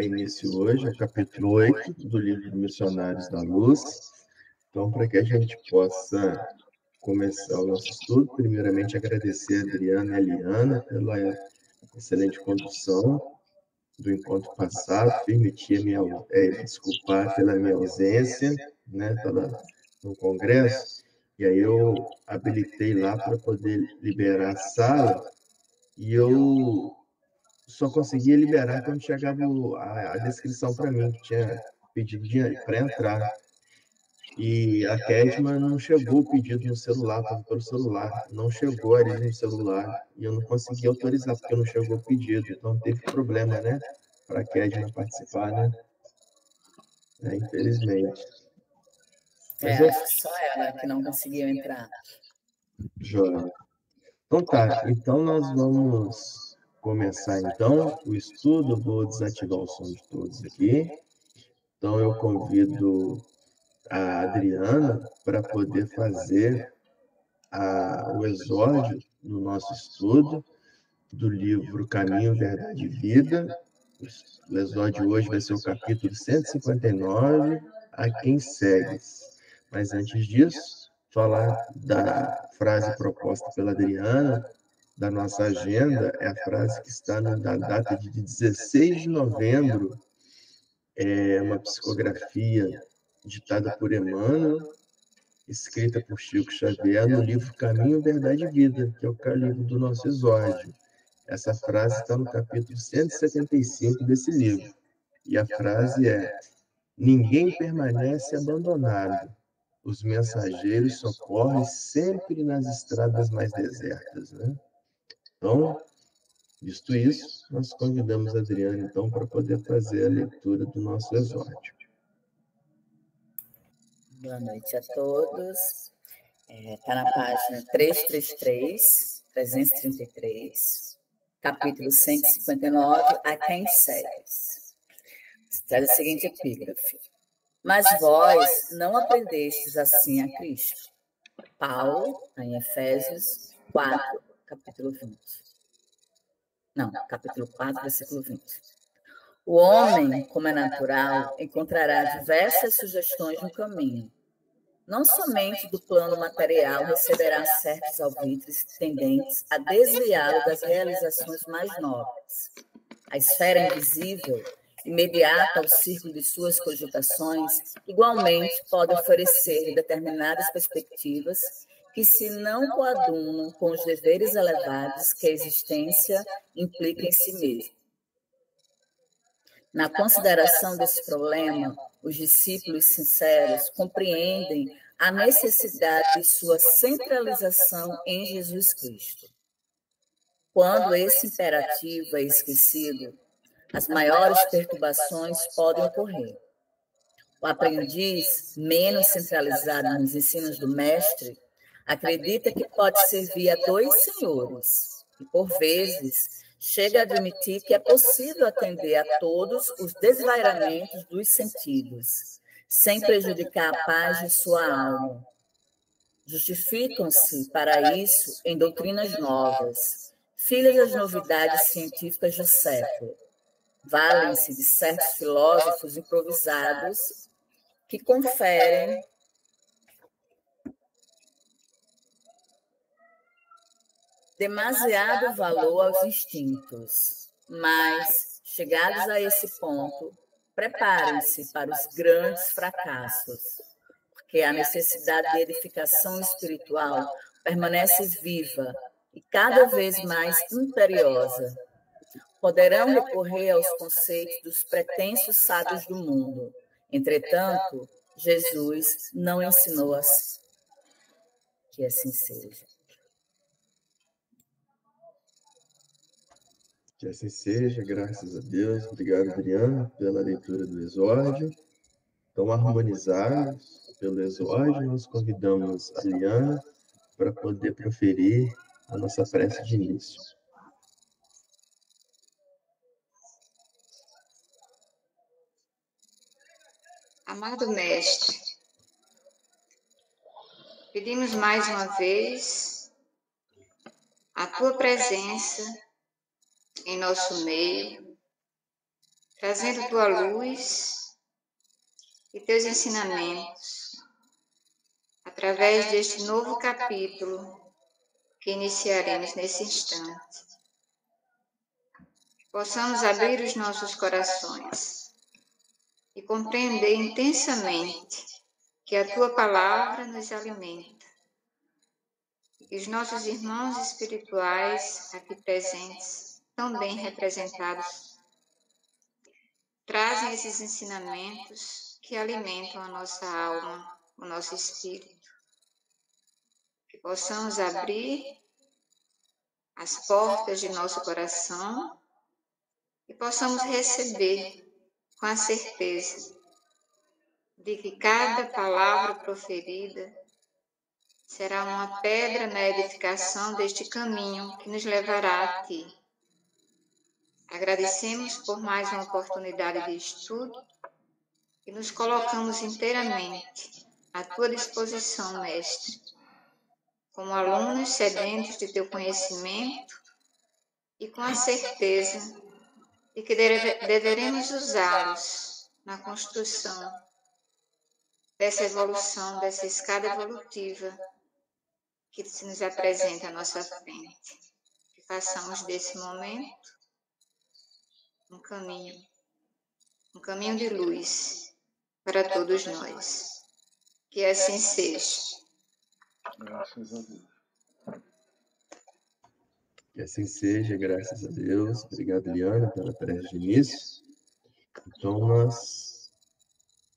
início hoje ao capítulo 8 do livro Missionários da Luz. Então, para que a gente possa começar o nosso estudo, primeiramente agradecer a Adriana e a Eliana pela excelente condução do encontro passado, permitir desculpar pela minha ausência, né, no congresso, e aí eu habilitei lá para poder liberar a sala, e eu só conseguia liberar quando chegava a descrição para mim, que tinha pedido para entrar. E a Kedma não chegou o pedido no celular, estava pelo celular. Não chegou ali no celular. E eu não consegui autorizar, porque não chegou o pedido. Então teve problema, né? Para a Kedma participar, né? Infelizmente. Mas acho que só ela que não conseguiu entrar. Joia. Então tá, então nós vamos começar então o estudo. Vou desativar o som de todos aqui. Então eu convido a Adriana para poder fazer o exórdio no nosso estudo do livro Caminho, Verdade e Vida. O exórdio hoje vai ser o capítulo 159, A Quem Segues. Mas antes disso, falar da frase proposta pela Adriana, da nossa agenda, é a frase que está na data de 16 de novembro, é uma psicografia ditada por Emmanuel, escrita por Chico Xavier no livro Caminho, Verdade e Vida, que é o livro do nosso exórdio. Essa frase está no capítulo 175 desse livro. E a frase é: ninguém permanece abandonado. Os mensageiros socorrem sempre nas estradas mais desertas, né? Então, visto isso, nós convidamos a Adriana, então, para poder fazer a leitura do nosso exórdio. Boa noite a todos. Está na página 333, capítulo 159, A Quem Segues. Traz a seguinte epígrafe: mas vós não aprendestes assim a Cristo. Paulo, em Efésios 4, capítulo 20. Não, capítulo 4, versículo 20. O homem, como é natural, encontrará diversas sugestões no caminho. Não somente do plano material receberá certos alvitres tendentes a desviá-lo das realizações mais nobres. A esfera invisível, imediata ao círculo de suas cogitações, igualmente pode oferecer determinadas perspectivas que se não coadunam com os deveres elevados que a existência implica em si mesma. Na consideração desse problema, os discípulos sinceros compreendem a necessidade de sua centralização em Jesus Cristo. Quando esse imperativo é esquecido, as maiores perturbações podem ocorrer. O aprendiz, menos centralizado nos ensinos do mestre, acredita que pode servir a dois senhores e, por vezes, chega a admitir que é possível atender a todos os desvairamentos dos sentidos, sem prejudicar a paz de sua alma. Justificam-se, para isso, em doutrinas novas, filhas das novidades científicas do século. Valem-se de certos filósofos improvisados que conferem demasiado valor aos instintos, mas, chegados a esse ponto, preparem-se para os grandes fracassos, porque a necessidade de edificação espiritual permanece viva e cada vez mais imperiosa. Poderão recorrer aos conceitos dos pretensos sábios do mundo. Entretanto, Jesus não ensinou assim. Que assim seja. Que assim seja, graças a Deus. Obrigado, Adriana, pela leitura do exórdio. Então, harmonizados pelo exórdio, nós convidamos a Liana para poder proferir a nossa prece de início. Amado Mestre, pedimos mais uma vez a Tua presença em nosso meio, trazendo tua luz e teus ensinamentos através deste novo capítulo que iniciaremos nesse instante. Possamos abrir os nossos corações e compreender intensamente que a tua palavra nos alimenta e que os nossos irmãos espirituais aqui presentes, tão bem representados, trazem esses ensinamentos que alimentam a nossa alma, o nosso espírito. Que possamos abrir as portas de nosso coração e possamos receber com a certeza de que cada palavra proferida será uma pedra na edificação deste caminho que nos levará a Ti. Agradecemos por mais uma oportunidade de estudo e nos colocamos inteiramente à Tua disposição, Mestre, como alunos sedentos de Teu conhecimento e com a certeza de que deveremos usá-los na construção dessa evolução, dessa escada evolutiva que se nos apresenta à nossa frente. Que façamos desse momento um caminho de luz para todos nós. Que assim seja. Graças a Deus. Que assim seja, graças a Deus. Obrigado, Liana, pela prece de início. Então, nós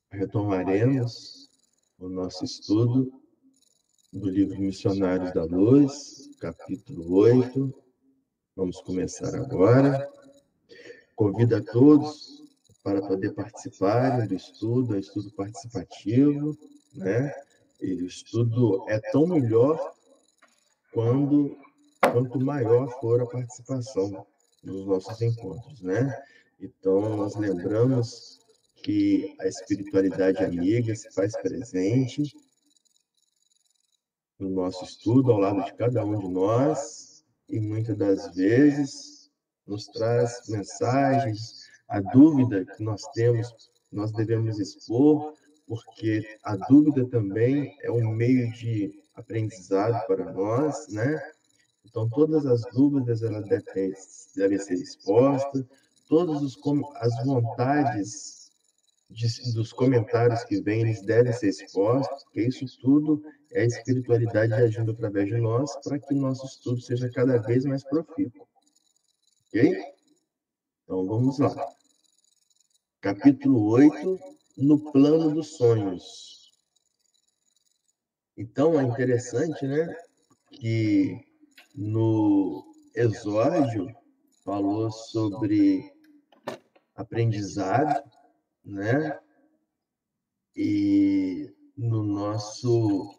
retomaremos o nosso estudo do livro Missionários da Luz, capítulo 8. Vamos começar agora. Convido a todos para poder participarem do estudo, é um estudo participativo, né? E o estudo é tão melhor quanto maior for a participação nos nossos encontros, né? Então, nós lembramos que a espiritualidade amiga se faz presente no nosso estudo, ao lado de cada um de nós, e muitas das vezes nos traz mensagens, a dúvida que nós temos, nós devemos expor, porque a dúvida também é um meio de aprendizado para nós, né? Então, todas as dúvidas elas devem ser expostas, todas as vontades dos comentários que vêm, eles devem ser expostos, porque isso tudo é a espiritualidade agindo através de nós para que o nosso estudo seja cada vez mais profícuo. Ok? Então, vamos lá. Capítulo 8, no plano dos sonhos. Então, é interessante, né, que no exórdio falou sobre aprendizado, né? E no nosso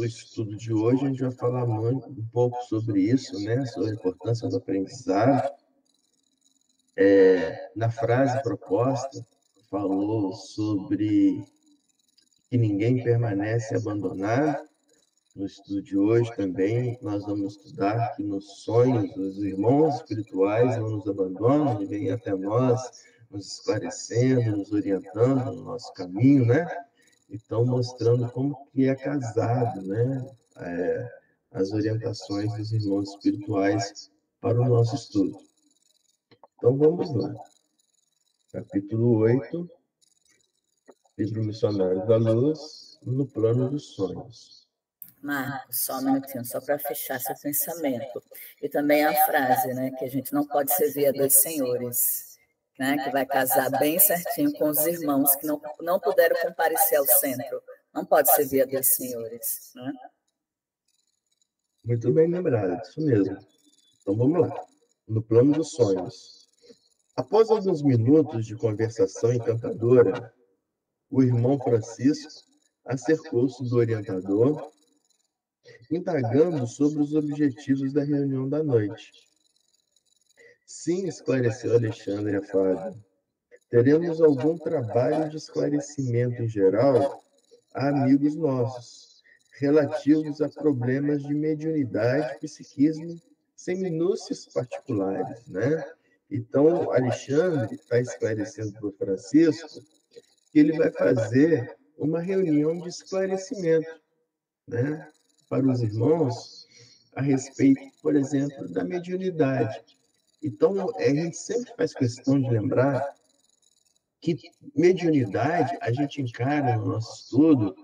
estudo de hoje a gente vai falar um pouco sobre isso, né? Sobre a importância do aprendizado. Na frase proposta falou sobre que ninguém permanece abandonado. No estudo de hoje também nós vamos estudar que nos sonhos os irmãos espirituais não nos abandonam, eles vêm até nós, nos esclarecendo, nos orientando no nosso caminho, né? Então, mostrando como que é casado, né? As orientações dos irmãos espirituais para o nosso estudo. Então, vamos lá. Capítulo 8, livro Missionários da Luz, no plano dos sonhos. Marcos, só um minutinho, só para fechar seu pensamento. E também a frase, né, que a gente não pode servir a dois senhores, né, que vai casar bem certinho com os irmãos que não puderam comparecer ao centro. Não pode servir a dois senhores. Né? Muito bem lembrado, isso mesmo. Então vamos lá. No plano dos sonhos. Após alguns minutos de conversação encantadora, o irmão Francisco acercou-se do orientador, indagando sobre os objetivos da reunião da noite. Sim, esclareceu Alexandre afável. Teremos algum trabalho de esclarecimento em geral a amigos nossos, relativos a problemas de mediunidade e psiquismo, sem minúcias particulares, né? Então, Alexandre está esclarecendo para o Francisco que ele vai fazer uma reunião de esclarecimento, né, para os irmãos a respeito, por exemplo, da mediunidade. Então, a gente sempre faz questão de lembrar que mediunidade a gente encara no nosso estudo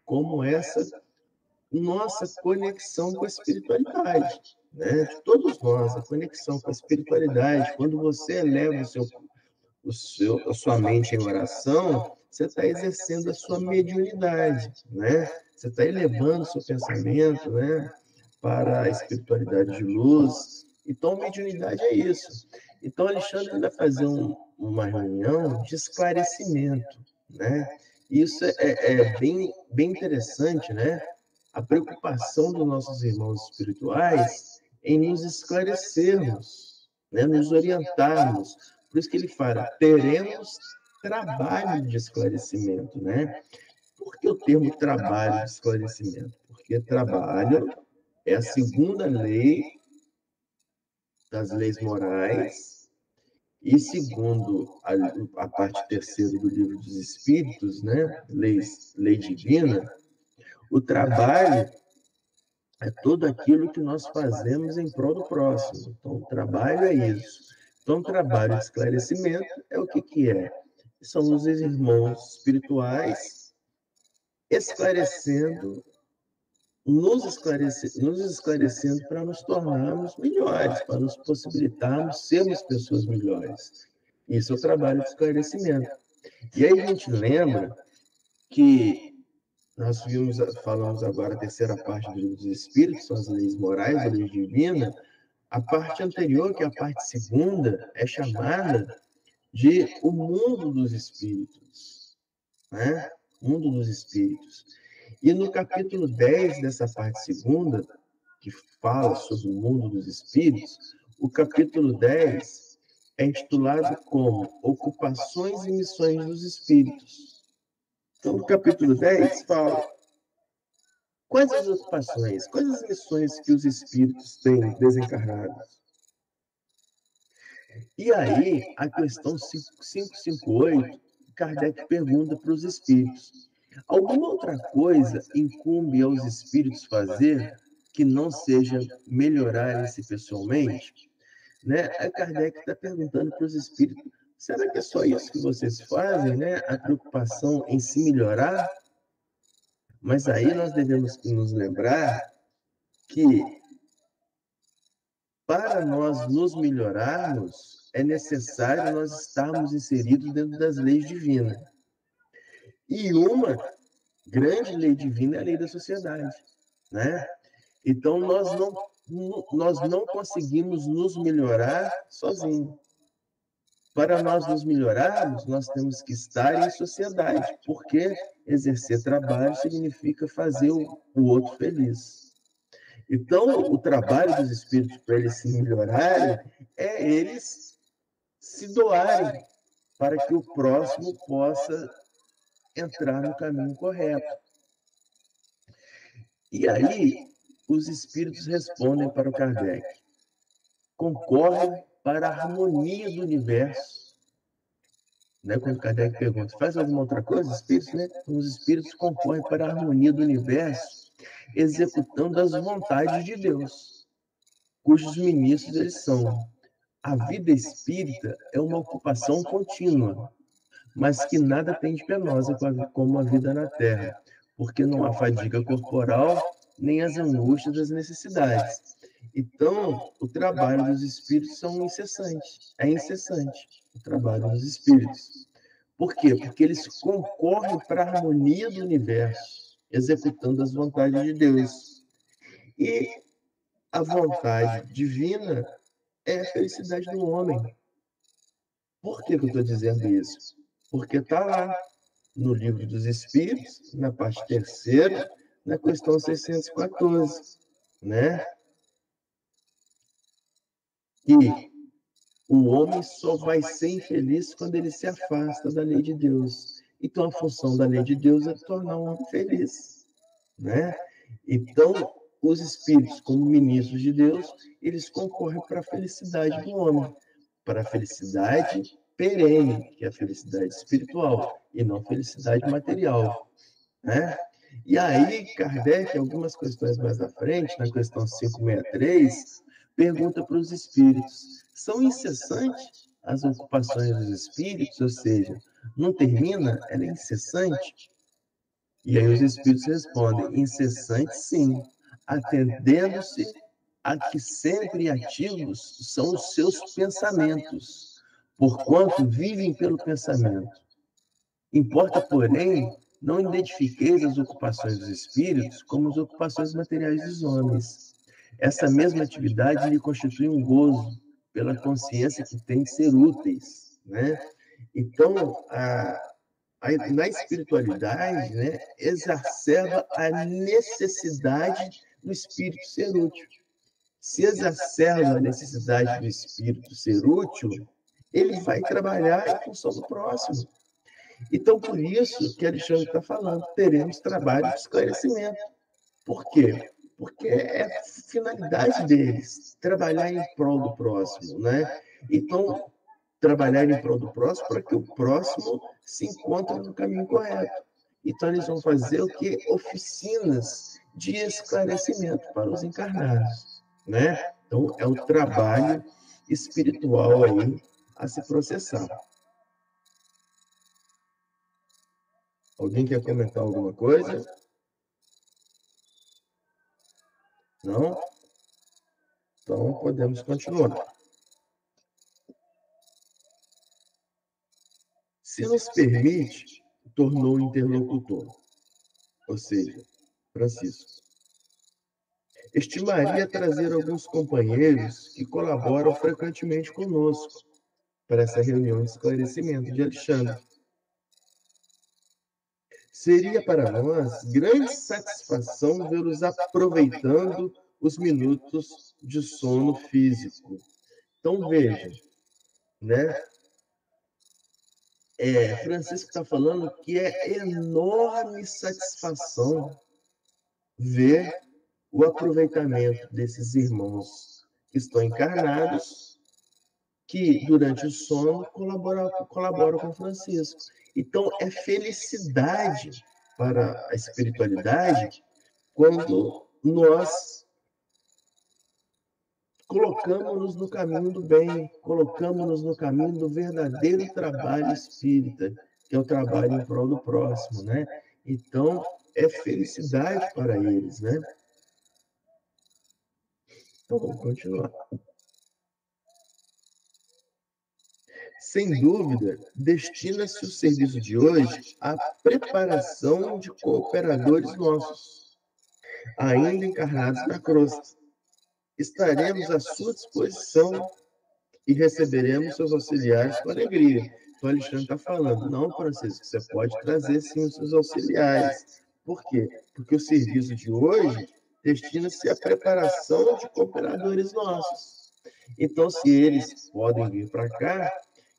como essa nossa conexão com a espiritualidade, né? De todos nós, a conexão com a espiritualidade. Quando você eleva a sua mente em oração, você está exercendo a sua mediunidade, né? Você está elevando o seu pensamento, né, para a espiritualidade de luz. Então, mediunidade é isso. Então, Alexandre vai fazer uma reunião de esclarecimento, né? Isso é bem interessante, né? A preocupação dos nossos irmãos espirituais em nos esclarecermos, né? Nos orientarmos. Por isso que ele fala, teremos trabalho de esclarecimento, né? Por que o termo trabalho de esclarecimento? Porque trabalho é a segunda lei das leis morais e segundo a parte terceira do livro dos Espíritos, né? Lei divina, o trabalho é tudo aquilo que nós fazemos em prol do próximo. Então, o trabalho é isso. Então, o trabalho de esclarecimento é o que é? São os irmãos espirituais esclarecendo, nos esclarecendo para nos tornarmos melhores, para nos possibilitarmos sermos pessoas melhores. Isso é o trabalho de esclarecimento. E aí a gente lembra que nós falamos agora a terceira parte do livro dos Espíritos, são as leis morais, a lei divina. A parte anterior, que é a parte segunda, é chamada de o mundo dos espíritos, né? Mundo dos espíritos. E no capítulo 10 dessa parte segunda, que fala sobre o mundo dos espíritos, o capítulo 10 é intitulado como Ocupações e Missões dos Espíritos. Então, no capítulo 10 fala quais as ocupações, quais as missões que os espíritos têm desencarnados. E aí, a questão 558, Kardec pergunta para os espíritos: alguma outra coisa incumbe aos espíritos fazer que não seja melhorarem-se pessoalmente? Né? A Kardec está perguntando para os espíritos: será que é só isso que vocês fazem, né? A preocupação em se melhorar? Mas aí nós devemos nos lembrar que para nós nos melhorarmos, é necessário nós estarmos inseridos dentro das leis divinas. E uma grande lei divina é a lei da sociedade, né? Então, nós não conseguimos nos melhorar sozinhos. Para nós nos melhorarmos, nós temos que estar em sociedade, porque exercer trabalho significa fazer o outro feliz. Então, o trabalho dos espíritos para eles se melhorarem é eles se doarem para que o próximo possa entrar no caminho correto. E aí, os espíritos respondem para o Kardec: concorrem para a harmonia do universo. Né? Quando Kardec pergunta, faz alguma outra coisa, espíritos, né? Os espíritos concorrem para a harmonia do universo, executando as vontades de Deus, cujos ministros eles são. A vida espírita é uma ocupação contínua, mas que nada tem de penosa como a vida na Terra, porque não há fadiga corporal, nem as angústias das necessidades. Então, o trabalho dos espíritos é incessante, o trabalho dos espíritos. Por quê? Porque eles concorrem para a harmonia do universo, executando as vontades de Deus. E a vontade divina é a felicidade do homem. Por que eu estou dizendo isso? Porque está lá no Livro dos Espíritos, na parte terceira, na questão 614, né? E o homem só vai ser infeliz quando ele se afasta da lei de Deus. Então, a função da lei de Deus é tornar o homem feliz, né? Então, os espíritos, como ministros de Deus, eles concorrem para a felicidade do homem. para a felicidade perene, que é a felicidade espiritual, e não felicidade material, né? E aí, Kardec, algumas questões mais à frente, na questão 563, pergunta para os espíritos: são incessantes as ocupações dos espíritos? Ou seja, não termina? Ela é incessante? E aí os espíritos respondem: incessante, sim, atendendo-se a que sempre ativos são os seus pensamentos, porquanto vivem pelo pensamento. Importa, porém, não identifiqueis as ocupações dos espíritos como as ocupações materiais dos homens. Essa mesma atividade lhe constitui um gozo pela consciência que tem de ser úteis, né? Então, na espiritualidade, né, exacerba a necessidade do espírito ser útil. Se exacerba a necessidade do espírito ser útil, ele vai trabalhar em função do próximo. Então, por isso que Alexandre está falando, teremos trabalho de esclarecimento. Por quê? Porque é a finalidade deles, trabalhar em prol do próximo, né? Então, trabalhar em prol do próximo para que o próximo se encontre no caminho correto. Então, eles vão fazer o que? Oficinas de esclarecimento para os encarnados, né? Então, é o trabalho espiritual aí a se processar. Alguém quer comentar alguma coisa? Não? Então, podemos continuar. Se nos permite, tornou o interlocutor, ou seja, Francisco. Estimaria trazer alguns companheiros que colaboram frequentemente conosco para essa reunião de esclarecimento de Alexandre. Seria para nós grande satisfação vê-los aproveitando os minutos de sono físico. Então, veja, né? Francisco está falando que é enorme satisfação ver o aproveitamento desses irmãos que estão encarnados, que durante o sono colaboram com Francisco. Então, é felicidade para a espiritualidade quando nós colocamos-nos no caminho do bem, colocamos-nos no caminho do verdadeiro trabalho espírita, que é o trabalho em prol do próximo, né? Então, é felicidade para eles, né? Então, vamos continuar. Sem dúvida, destina-se o serviço de hoje à preparação de cooperadores nossos, ainda encarnados na crosta. Estaremos à sua disposição e receberemos seus auxiliares com alegria. Então, Alexandre está falando: não, Francisco, você pode trazer sim os seus auxiliares. Por quê? Porque o serviço de hoje destina-se à preparação de cooperadores nossos. Então, se eles podem vir para cá,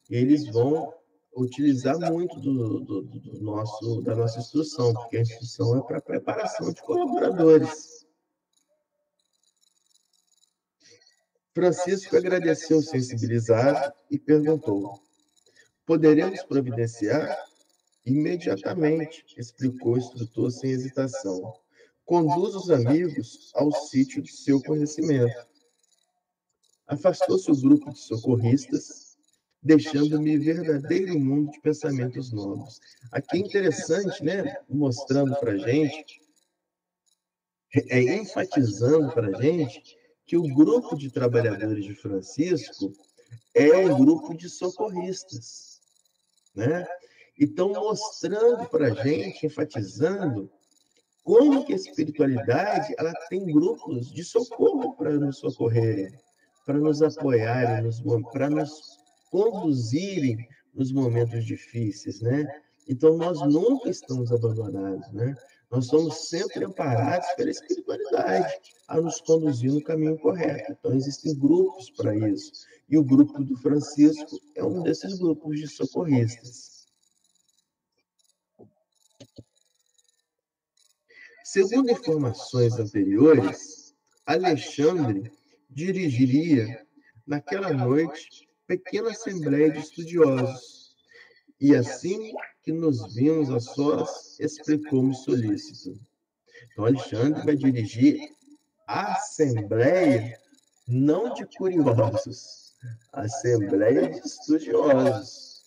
eles vão utilizar muito da nossa instrução, porque a instrução é para preparação de colaboradores. Francisco agradeceu sensibilizado e perguntou: poderemos providenciar? Imediatamente, explicou o instrutor sem hesitação. Conduz os amigos ao sítio de seu conhecimento. Afastou-se o grupo de socorristas, deixando-me verdadeiro mundo de pensamentos novos. Aqui é interessante, né? Mostrando para a gente, enfatizando para a gente, que o grupo de trabalhadores de Francisco é um grupo de socorristas, né? Então, mostrando para a gente, enfatizando como que a espiritualidade ela tem grupos de socorro para nos socorrerem, para nos apoiarem, para nos conduzirem nos momentos difíceis, né? Então, nós nunca estamos abandonados, né? Nós somos sempre amparados pela espiritualidade a nos conduzir no caminho correto. Então, existem grupos para isso. E o grupo do Francisco é um desses grupos de socorristas. Segundo informações anteriores, Alexandre dirigiria, naquela noite, pequena assembleia de estudiosos. E assim que nos vimos a sós, explicou-me solícito. Então, Alexandre vai dirigir a assembleia não de curiosos, a assembleia de estudiosos.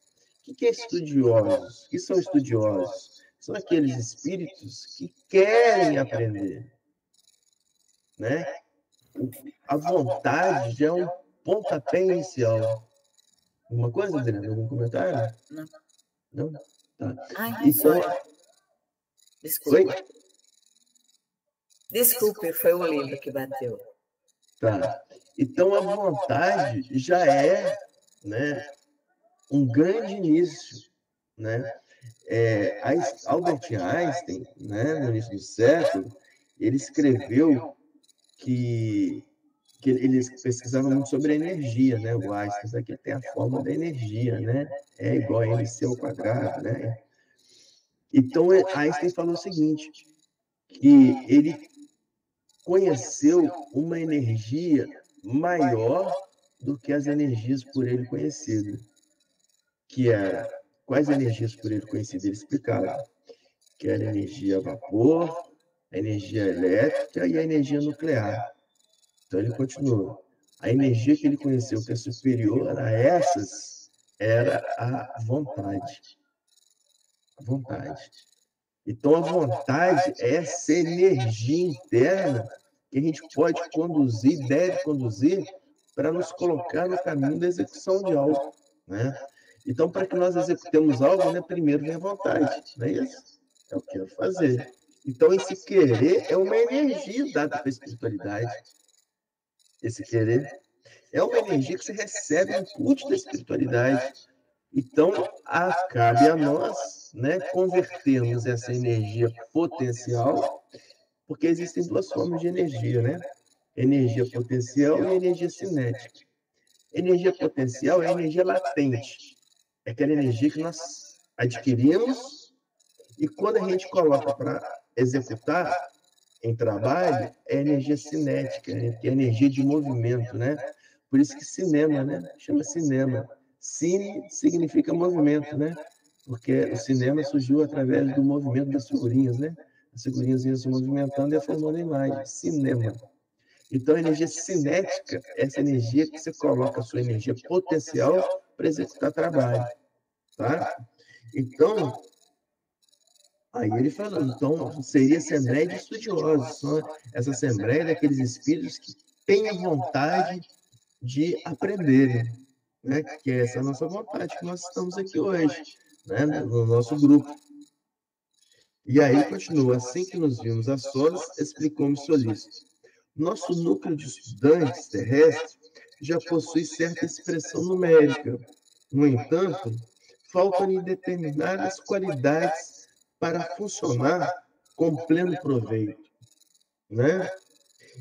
O que é estudiosos? O que são estudiosos? São aqueles espíritos que querem aprender, né? A vontade já é um pontapé inicial. Alguma coisa, Adriana? Algum comentário? Não. Não? Tá. Ai, Então, desculpe. oi? Desculpe, foi o livro que bateu. Tá. Então, a vontade já é, né, um grande início, né? Albert Einstein, né, no início do século, ele escreveu que eles pesquisavam muito sobre a energia, né? O Einstein, aqui tem a forma da energia, né? É igual a mc ao quadrado, né? Então, Einstein falou o seguinte, que ele conheceu uma energia maior do que as energias por ele conhecidas, que era, quais energias por ele conhecidas? Ele explicava, que era a energia a vapor, a energia elétrica e a energia nuclear. Então, ele continua. A energia que ele conheceu, que é superior a essas, era a vontade. A vontade. Então, a vontade é essa energia interna que a gente pode conduzir, deve conduzir, para nos colocar no caminho da execução de algo, né? Então, para que nós executemos algo, né, primeiro vem a vontade, não é isso? É o que eu quero fazer. Então, esse querer é uma energia dada para a espiritualidade. Esse querer é uma energia que você recebe no culto da espiritualidade. Então, cabe a nós, né, convertermos essa energia potencial, porque existem duas formas de energia, né? Energia potencial e energia cinética. Energia potencial é a energia latente. É aquela energia que nós adquirimos e quando a gente coloca para executar em trabalho, é energia cinética, que é energia de movimento, né? Por isso que cinema, né? Chama cinema. Cine significa movimento, né? Porque o cinema surgiu através do movimento das figurinhas, né? As figurinhas iam se movimentando e formando a imagem. Cinema. Então, a energia cinética é essa energia que você coloca a sua energia potencial para executar trabalho, tá? Então, aí ele falou, então, seria assembleia de estudiosos, essa assembleia daqueles espíritos que têm a vontade de aprenderem, né? Que é essa nossa vontade que nós estamos aqui hoje, né? No nosso grupo. E aí continua, assim que nos vimos a sós, explicou-me solícito. Nosso núcleo de estudantes terrestres já possui certa expressão numérica. No entanto, faltam-lhe determinadas qualidades para funcionar com pleno proveito, né?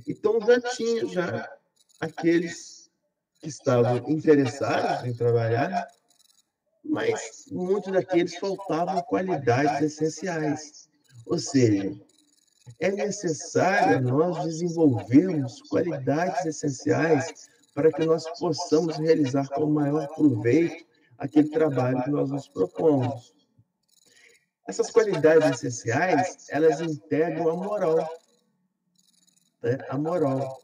Então já tinha aqueles que estavam interessados em trabalhar, mas muitos daqueles faltavam qualidades essenciais. Ou seja, é necessário nós desenvolvermos qualidades essenciais para que nós possamos realizar com o maior proveito aquele trabalho que nós nos propomos. Essas qualidades essenciais, elas integram a moral, né? A moral.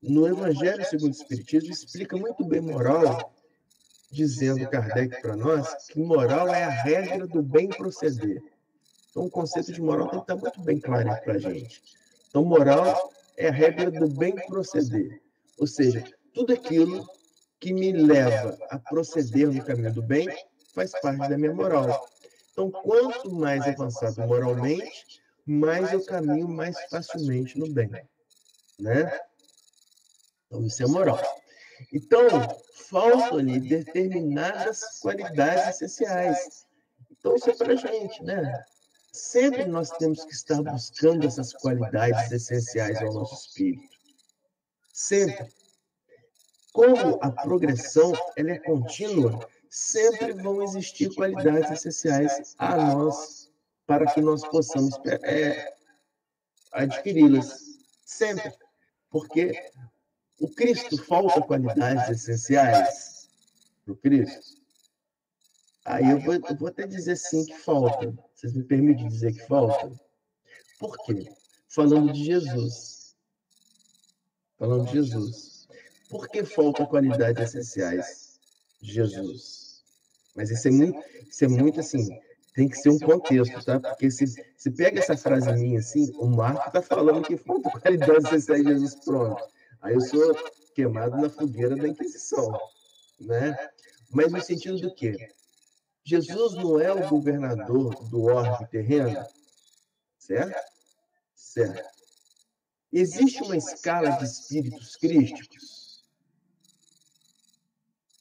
No Evangelho segundo o Espiritismo, explica muito bem moral, dizendo Kardec para nós que moral é a regra do bem proceder. Então, o conceito de moral tem que estar muito bem claro para a gente. Então, moral é a regra do bem proceder. Ou seja, tudo aquilo que me leva a proceder no caminho do bem faz parte da minha moral. Então, quanto mais avançado moralmente, mais eu caminho mais facilmente no bem, né? Então, isso é moral. Então, faltam-lhe determinadas qualidades essenciais. Então, isso é para a gente, né? Sempre nós temos que estar buscando essas qualidades essenciais ao nosso espírito. Sempre. Como a progressão ela é contínua, sempre vão existir qualidades essenciais a nós para que nós possamos adquiri-las. Sempre. Porque o Cristo falta qualidades essenciais. para o Cristo? Aí eu vou até dizer sim que falta. Vocês me permitem dizer que falta? Por quê? Falando de Jesus. Falando de Jesus. Por que faltam qualidades essenciais de Jesus? Mas isso é muito assim, tem que ser um contexto, tá? Porque se pega essa frase minha assim, o Marco está falando que falta qualidades essenciais de Jesus, pronto. Aí eu sou queimado na fogueira da Inquisição, né? Mas no sentido do quê? Jesus não é o governador do orbe terreno, certo? Certo. Existe uma escala de espíritos crísticos?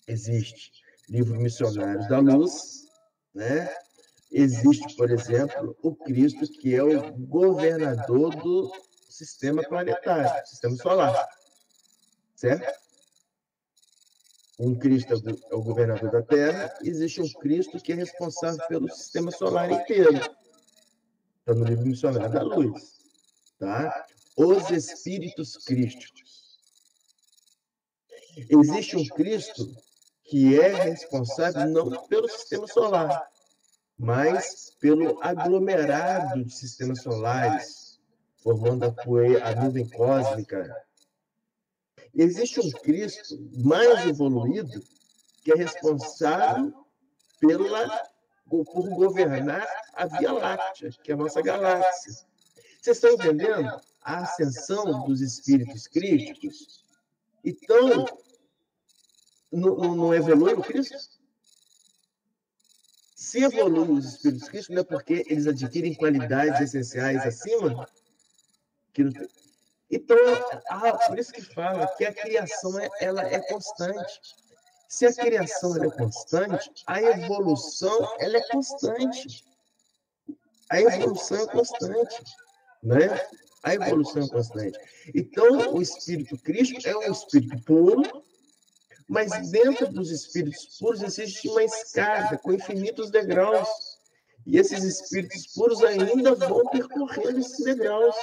Existe. Livro Missionários da Luz, né? Existe, por exemplo, o Cristo, que é o governador do sistema planetário, sistema solar, certo? Um Cristo é o governador da Terra, existe um Cristo que é responsável pelo sistema solar inteiro. Está no livro Missionário da Luz. Tá? Os espíritos crísticos. Existe um Cristo que é responsável não pelo sistema solar, mas pelo aglomerado de sistemas solares, formando a nuvem cósmica. Existe um Cristo mais evoluído que é responsável por governar a Via Láctea, que é a nossa galáxia. Vocês estão entendendo a ascensão dos espíritos crísticos? Então, não evolui o Cristo? Se evoluem os espíritos crísticos, não é porque eles adquirem qualidades essenciais acima? Então, por isso que fala que a criação ela é constante. Se a criação ela é constante, a evolução ela é constante. A evolução é constante, né? A evolução é constante. Então, o espírito crístico é um espírito puro, mas dentro dos espíritos puros existe uma escada com infinitos degraus. E esses espíritos puros ainda vão percorrendo esses degraus,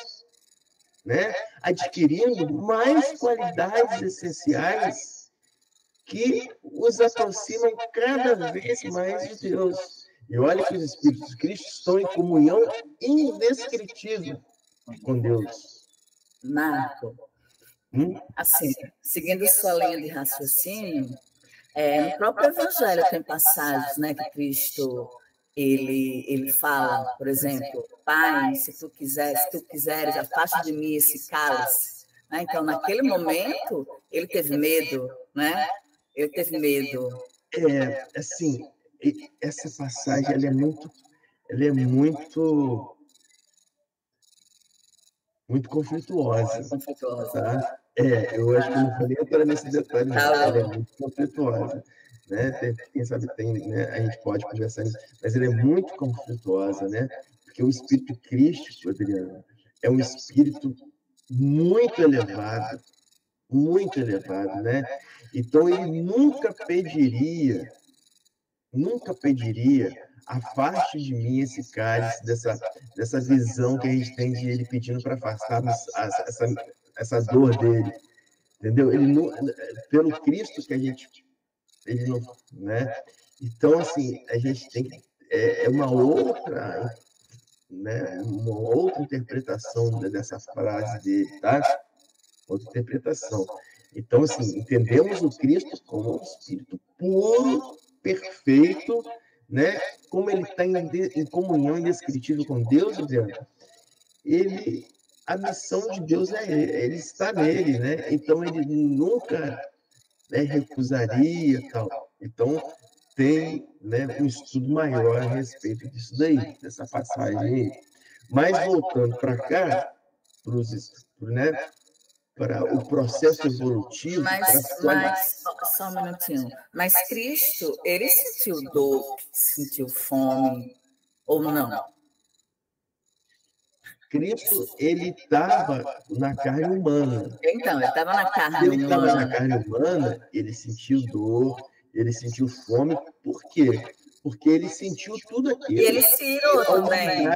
né? Adquirindo mais qualidades essenciais que os aproximam cada vez mais de Deus. E olha que os espíritos crísticos estão em comunhão indescritível com Deus. Marco, assim, seguindo sua linha de raciocínio, no próprio Evangelho tem passagens, né, que Cristo ele fala, por exemplo, Pai, se tu quiseres, afaste de mim esse cálice. Né? Então, naquele momento, ele teve medo, né? Ele teve medo. Assim, essa passagem ela é muito conflituosa. Tá? Eu acho que eu não vou nem entrar nesse detalhe, não. Ela é muito conflituosa. Né? Quem sabe né? A gente pode conversar nisso, mas ela é muito conflituosa, né? Porque o espírito crístico, Adriana, é um espírito muito elevado, né? Então ele nunca pediria, afaste de mim esse cálice, dessa visão que a gente tem de ele pedindo para afastar essa dor dele, entendeu? Ele não, pelo Cristo que a gente, ele não, né? Então assim a gente tem uma outra, né? Uma outra interpretação dessa frase dele, tá? Outra interpretação. Então assim entendemos o Cristo como um espírito puro, perfeito, né? Como ele está em comunhão indescritível com Deus, a missão de Deus ele está nele, né? Então ele nunca recusaria tal. Então tem, né, um estudo maior a respeito disso daí, dessa passagem aí. Mas voltando para cá, né, para o processo evolutivo. Mas só um minutinho. Mas Cristo, ele sentiu dor, sentiu fome, ou não? Cristo, ele estava na carne humana. Então, ele estava na carne humana. Ele estava na carne humana, ele sentiu dor, ele sentiu fome. Por quê? Porque ele sentiu tudo aquilo. E ele se irou também.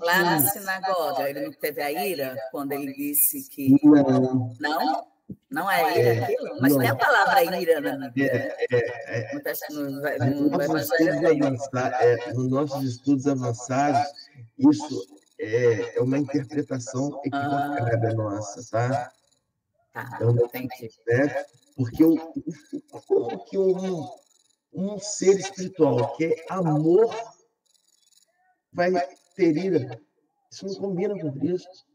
Lá na sinagoga, ele não teve a ira quando ele disse que... Não. Não? Não é ira aquilo? Mas tem a palavra ira na Bíblia. Nos nossos estudos avançados, isso é uma interpretação equivocada nossa, tá? Tá, entendi. Né? Porque como que um ser espiritual que é amor vai ter ira? Isso não combina com Cristo.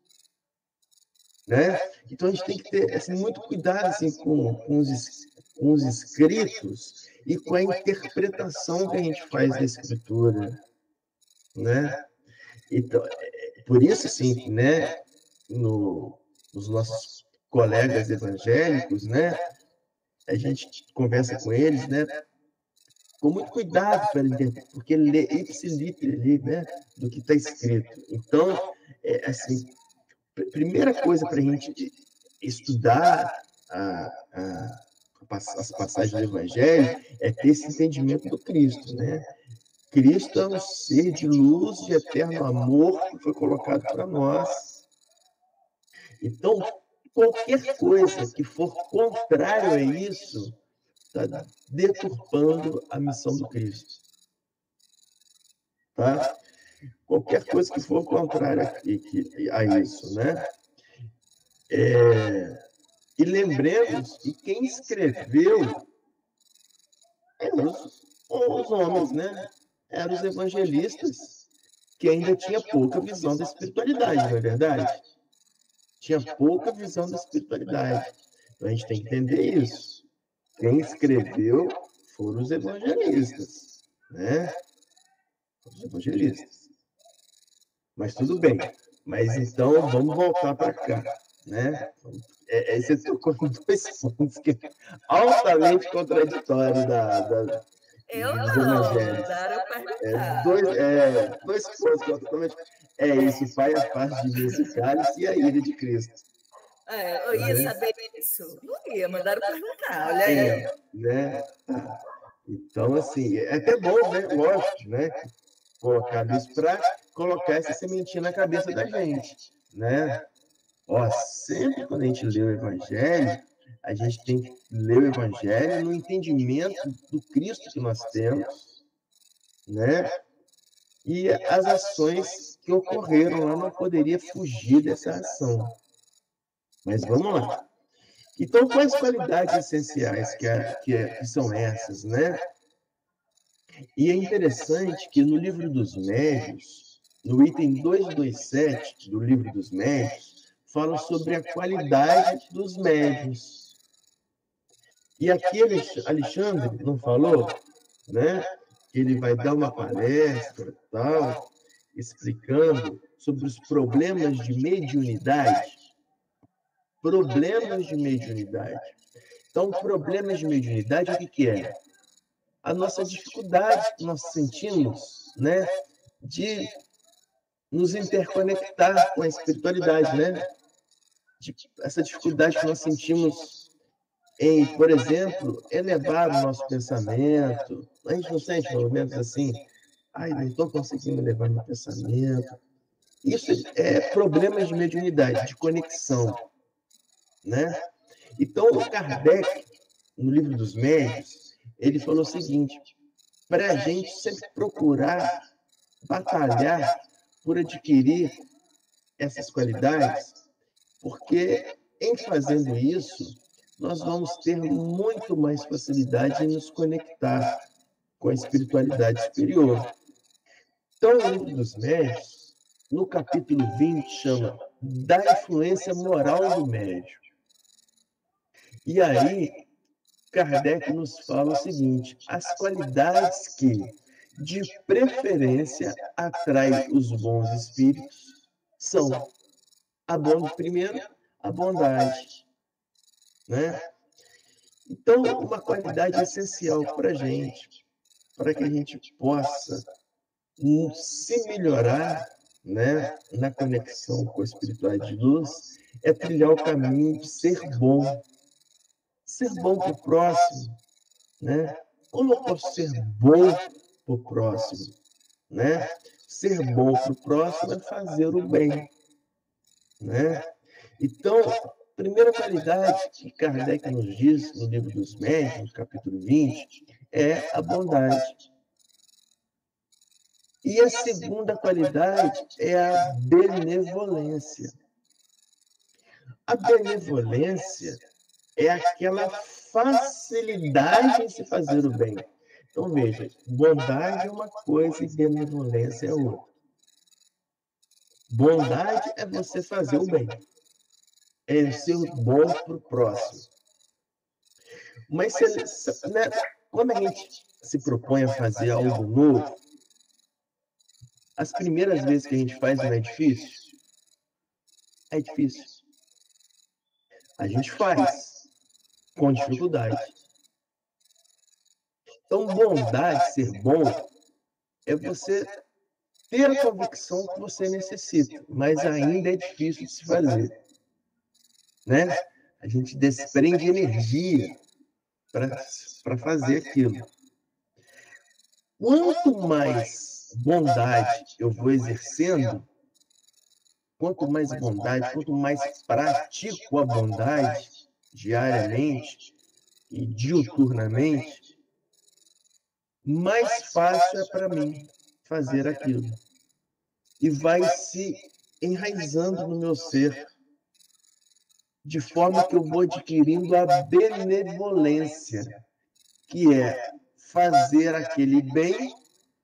Né? Então a gente tem que ter assim, muito cuidado assim, com os escritos e com a interpretação que a gente faz da escritura, né? Então, por isso assim, né, nos nossos colegas evangélicos, né, a gente conversa com eles, né, com muito cuidado para interpretar, porque lê ipsilítere, né, do que está escrito. Então, assim, primeira coisa para a gente estudar as passagens do Evangelho é ter esse entendimento do Cristo, né? Cristo é um ser de luz, de eterno amor que foi colocado para nós. Então, qualquer coisa que for contrário a isso está deturpando a missão do Cristo. Tá? Qualquer coisa que for contrária a isso, né? E lembremos que quem escreveu eram os homens, né? Eram os evangelistas, que ainda tinha pouca visão da espiritualidade, não é verdade? Tinha pouca visão da espiritualidade. Então a gente tem que entender isso. Quem escreveu foram os evangelistas, né? Os evangelistas. Mas tudo bem. Mas então vamos voltar para cá, né? Você tocou em dois pontos que é altamente contraditórios dos evangelhos. Dois pontos que totalmente. Isso, Pai, a face de Jesus Cálice e a ira de Cristo. Eu ia saber isso. Não ia, mandaram perguntar, olha aí. Né? Então, assim, é até bom, né? Lógico, né? Colocar isso para colocar essa sementinha na cabeça da gente, né? Sempre quando a gente lê o Evangelho, a gente tem que ler o Evangelho no entendimento do Cristo que nós temos, né? E as ações que ocorreram lá não poderia fugir dessa ação. Mas vamos lá. Então, quais qualidades essenciais que são essas, né? E é interessante que no livro dos Médios, no item 227 do livro dos Médios, fala sobre a qualidade dos médiuns. E aqui Alexandre não falou, né? Que ele vai dar uma palestra tal, explicando sobre os problemas de mediunidade. Problemas de mediunidade. Então, problemas de mediunidade, o que é? A nossa dificuldade que nós sentimos, né, de nos interconectar com a espiritualidade, né? Essa dificuldade que nós sentimos em, por exemplo, elevar o nosso pensamento. A gente não sente momentos assim, não estou conseguindo elevar meu pensamento. Isso é problemas de mediunidade, de conexão, né? Então, o Kardec, no livro dos Médios, ele falou o seguinte: para a gente sempre procurar batalhar por adquirir essas qualidades, porque em fazendo isso, nós vamos ter muito mais facilidade em nos conectar com a espiritualidade superior. Então, no livro dos Médios, no capítulo 20, chama da influência moral do médium. E aí, Kardec nos fala o seguinte: as qualidades que, de preferência, atraem os bons espíritos são, primeiro, a bondade, né? Então, uma qualidade essencial para a gente, para que a gente possa se melhorar, né, na conexão com a espiritualidade de luz, é trilhar o caminho de ser bom para o próximo, né? Como eu posso ser bom para o próximo, né? Ser bom para o próximo é fazer o bem, né? Então, primeira qualidade que Kardec nos diz no Livro dos Médiuns, capítulo 20, é a bondade. E a segunda qualidade é a benevolência. A benevolência é aquela facilidade em se fazer o bem. Então, veja, bondade é uma coisa e benevolência é outra. Bondade é você fazer o bem. É ser bom para o próximo. Mas né, quando a gente se propõe a fazer algo novo, as primeiras vezes que a gente faz não é difícil? É difícil. A gente faz com dificuldade. Então, bondade, ser bom, é você ter a convicção que você necessita, mas ainda é difícil de se fazer. Né? A gente desprende energia para fazer aquilo. Quanto mais bondade eu vou exercendo, quanto mais bondade, quanto mais pratico a bondade diariamente e diuturnamente, mais fácil é para mim fazer aquilo. E vai se enraizando no meu ser, de forma que eu vou adquirindo a benevolência, que é fazer aquele bem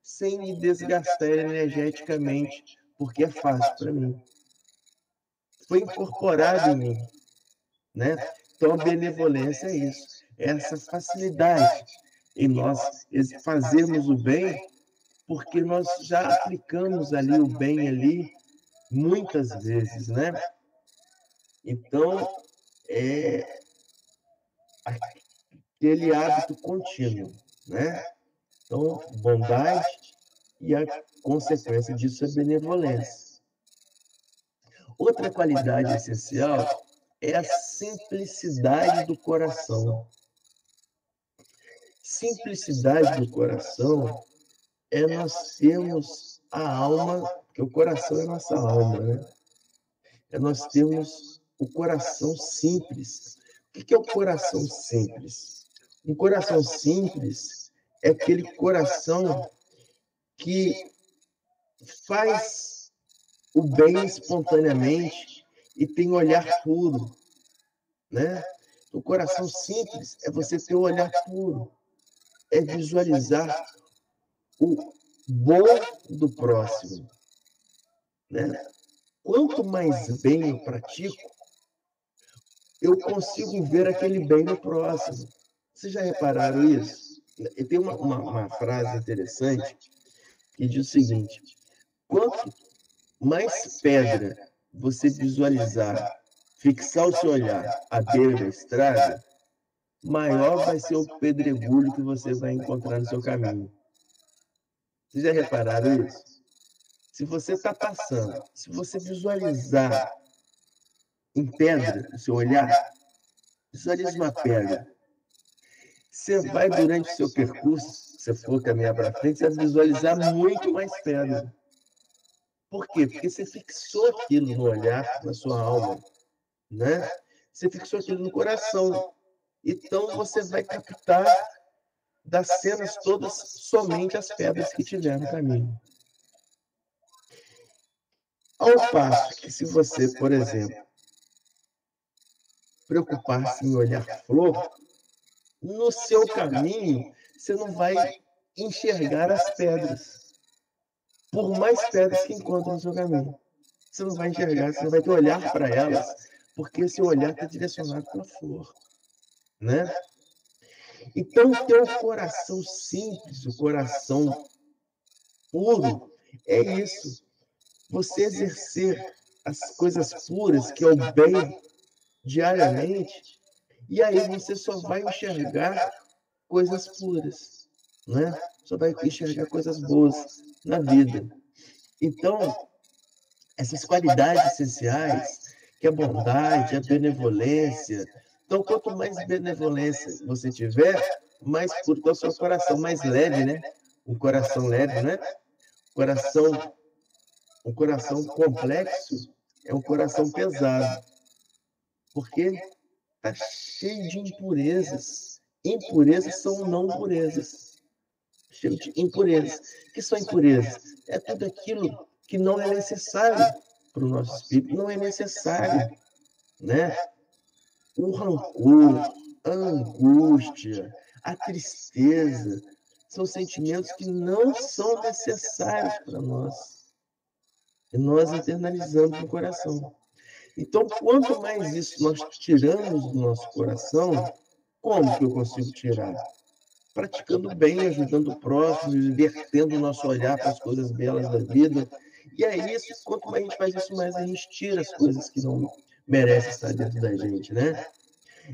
sem me desgastar energeticamente, porque é fácil para mim. Foi incorporado em mim, né? Então, a benevolência é isso, é essa facilidade em nós fazermos o bem, porque nós já aplicamos ali o bem ali muitas vezes, né? Então, é aquele hábito contínuo, né? Então, bondade e a consequência disso é benevolência. Outra qualidade essencial é a simplicidade do coração. Simplicidade do coração é nós termos a alma, porque o coração é nossa alma, né? É nós termos o coração simples. O que é o coração simples? Um coração simples é aquele coração que faz o bem espontaneamente e tem olhar puro, né? O coração simples é você ter o olhar puro, é visualizar o bom do próximo, né? Quanto mais bem eu pratico, eu consigo ver aquele bem no próximo. Vocês já repararam isso? E tem uma frase interessante que diz o seguinte: quanto mais pedra você visualizar, fixar o seu olhar à beira da estrada, maior vai ser o pedregulho que você vai encontrar no seu caminho. Vocês já repararam isso? Se você está passando, se você visualizar em pedra o seu olhar, visualize uma pedra. Você vai, durante o seu percurso, se você for caminhar para frente, você vai visualizar muito mais pedra. Por quê? Porque você fixou aquilo no olhar, na sua alma, né? Você fixou aquilo no coração. Então, você vai captar das cenas todas somente as pedras que tiver no caminho. Ao passo que, se você, por exemplo, preocupar-se em olhar flor, no seu caminho, você não vai enxergar as pedras. Por mais pedras que encontra no seu caminho, você não vai enxergar, você não vai ter olhar para elas, porque seu olhar está direcionado para a flor, né? Então, ter o coração simples, o coração puro, é isso. Você exercer as coisas puras, que é o bem, diariamente, e aí você só vai enxergar coisas puras, né? Só vai enxergar coisas boas na vida. Então, essas qualidades essenciais, que é a bondade, a benevolência. Então, quanto mais benevolência você tiver, mais puro está o seu coração, mais leve, né? Um coração leve, né? Um coração complexo é um coração pesado. porque está cheio de impurezas. Impurezas são não purezas. Cheio de impurezas. O que são impurezas? É tudo aquilo que não é necessário para o nosso espírito, não é necessário, né? O rancor, a angústia, a tristeza, são sentimentos que não são necessários para nós. E nós internalizamos no coração. Então, quanto mais isso nós tiramos do nosso coração, como que eu consigo tirar? Praticando bem, ajudando o próximo, invertendo o nosso olhar para as coisas belas da vida. E é isso, quanto mais a gente faz isso, mais a gente tira as coisas que não merecem estar dentro da gente, né?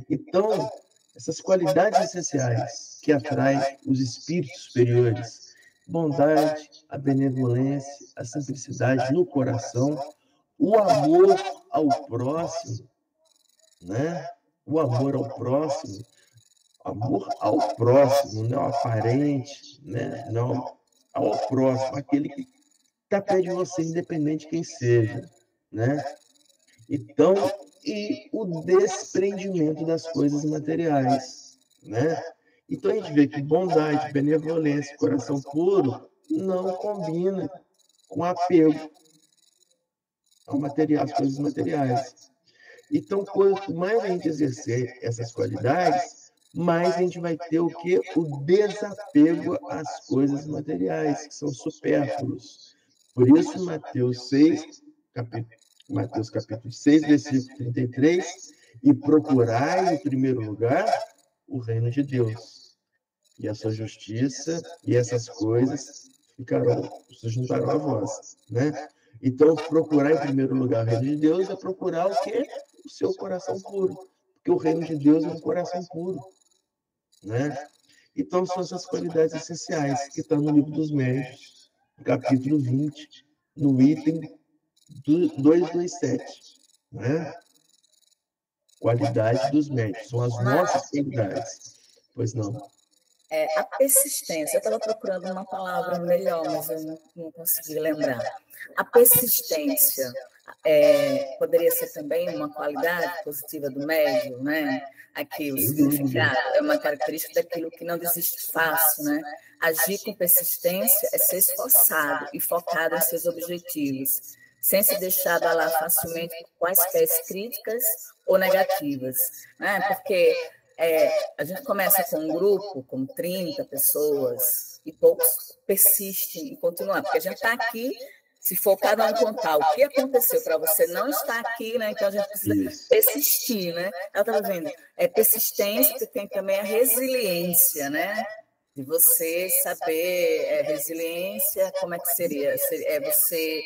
Então, essas qualidades essenciais que atraem os espíritos superiores, bondade, a benevolência, a simplicidade no coração, o amor ao próximo, né? O amor ao próximo, não ao aparente, né? Não ao próximo, aquele que está perto de você, independente de quem seja, né? Então, e o desprendimento das coisas materiais, né? Então a gente vê que bondade, benevolência, coração puro não combina com apego ao material, às coisas materiais. Então, quanto mais a gente exercer essas qualidades, mais a gente vai ter o quê? O desapego às coisas materiais, que são supérfluos. Por isso, Mateus capítulo 6, versículo 33, e procurai em primeiro lugar o reino de Deus e a sua justiça, e essas coisas se juntarão a vós, né? Então, procurar em primeiro lugar o reino de Deus é procurar o quê? O seu coração puro, porque o reino de Deus é um coração puro, né? Então, são essas qualidades essenciais que estão no livro dos Médiuns, capítulo 20, no item 227, né? Qualidade dos médiuns, são as nossas qualidades. Pois não. A persistência, eu estava procurando uma palavra melhor, mas eu não consegui lembrar. A persistência poderia ser também uma qualidade positiva do médium, né? Aqui o significado é uma característica daquilo que não desiste fácil, né? Agir com persistência é ser esforçado e focado em seus objetivos, sem se deixar abalar facilmente por quaisquer críticas ou negativas, né? Porque a gente começa com um grupo, com 30 pessoas, e poucos persistem em continuar, porque a gente está aqui, se for cada um contar o que aconteceu para você não estar aqui, né? Então a gente precisa persistir, né? Eu estava vendo, persistência, que tem também a resiliência, né? De você saber, resiliência, como é que seria? É você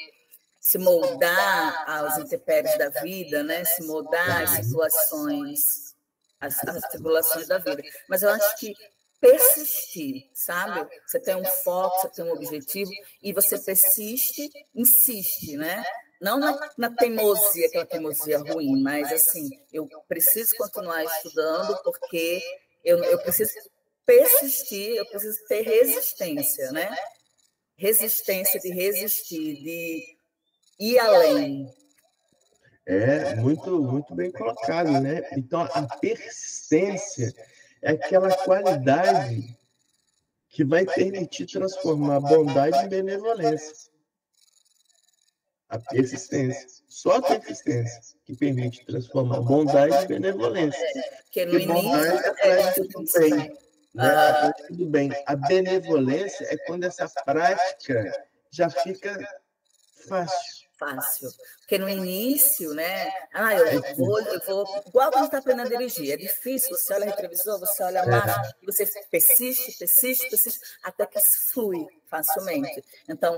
se moldar aos intempéries da vida, né? Se moldar às situações, às tribulações da vida. Mas eu acho que persistir, sabe? Você tem um foco, você tem um objetivo, e você persiste, insiste, né? Não na teimosia, aquela teimosia ruim, mas assim, eu preciso continuar estudando porque eu preciso persistir, eu preciso ter resistência, né? Resistência de resistir, de ir além. Muito, muito bem colocado, né? Então, a persistência é aquela qualidade que vai permitir transformar bondade em benevolência. A persistência. Só a persistência que permite transformar bondade em benevolência. Porque no bondade é a prática do bem. Né? A prática do bem. A benevolência é quando essa prática já fica fácil. Porque no início, né? Eu vou, igual quando está aprendendo a dirigir, é difícil, você olha o retrovisor, você olha a marcha, e você persiste, até que flui facilmente. Então,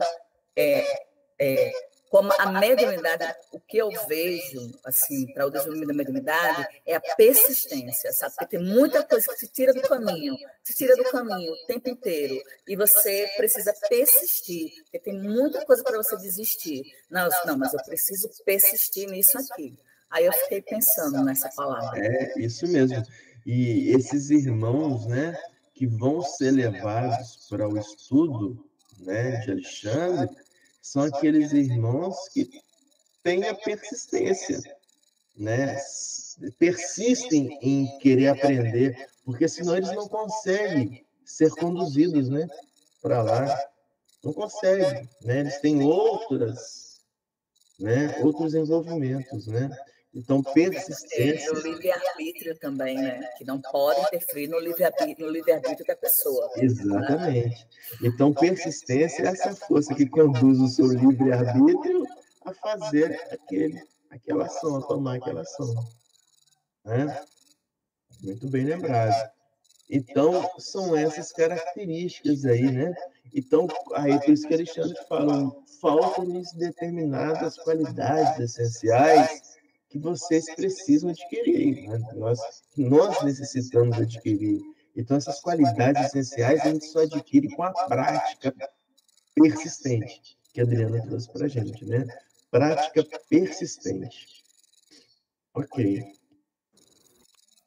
como a mediunidade, o que eu vejo, assim, para o desenvolvimento da mediunidade, é a persistência, sabe? Porque tem muita coisa que se tira do caminho o tempo inteiro, e você precisa persistir, porque tem muita coisa para você desistir. Não, mas eu preciso persistir nisso aqui. Aí eu fiquei pensando nessa palavra. Isso mesmo. E esses irmãos, né, que vão ser levados para o estudo, né, de Alexandre, são aqueles irmãos que têm a persistência, né, persistem em querer aprender, porque senão eles não conseguem ser conduzidos, né, para lá. Não conseguem, né? Eles têm outros envolvimentos, né? Então, persistência... O livre-arbítrio também, né? Que não pode interferir no livre-arbítrio da pessoa. Exatamente. Então, persistência é essa força que conduz o seu livre-arbítrio a fazer aquela ação, a tomar aquela ação. Né? Muito bem lembrado. Então, são essas características aí, né? Então, aí por isso que Alexandre fala, faltam-lhes determinadas qualidades essenciais que vocês precisam adquirir, né? Nós necessitamos adquirir. Então, essas qualidades essenciais a gente só adquire com a prática persistente, que a Adriana trouxe para a gente, né? Prática persistente. Ok.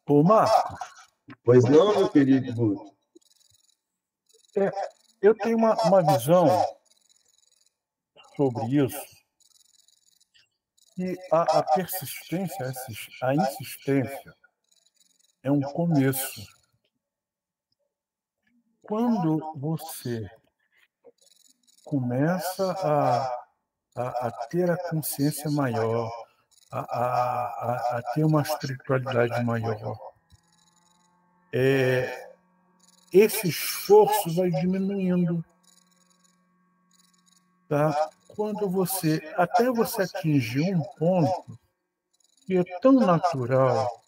Ô, Marcos. Pois não, meu querido Guto? Eu tenho uma visão sobre isso, que a persistência, a insistência, é um começo. Quando você começa a ter a consciência maior, a ter uma espiritualidade maior, esse esforço vai diminuindo, tá? Quando até você atingir um ponto que é tão natural,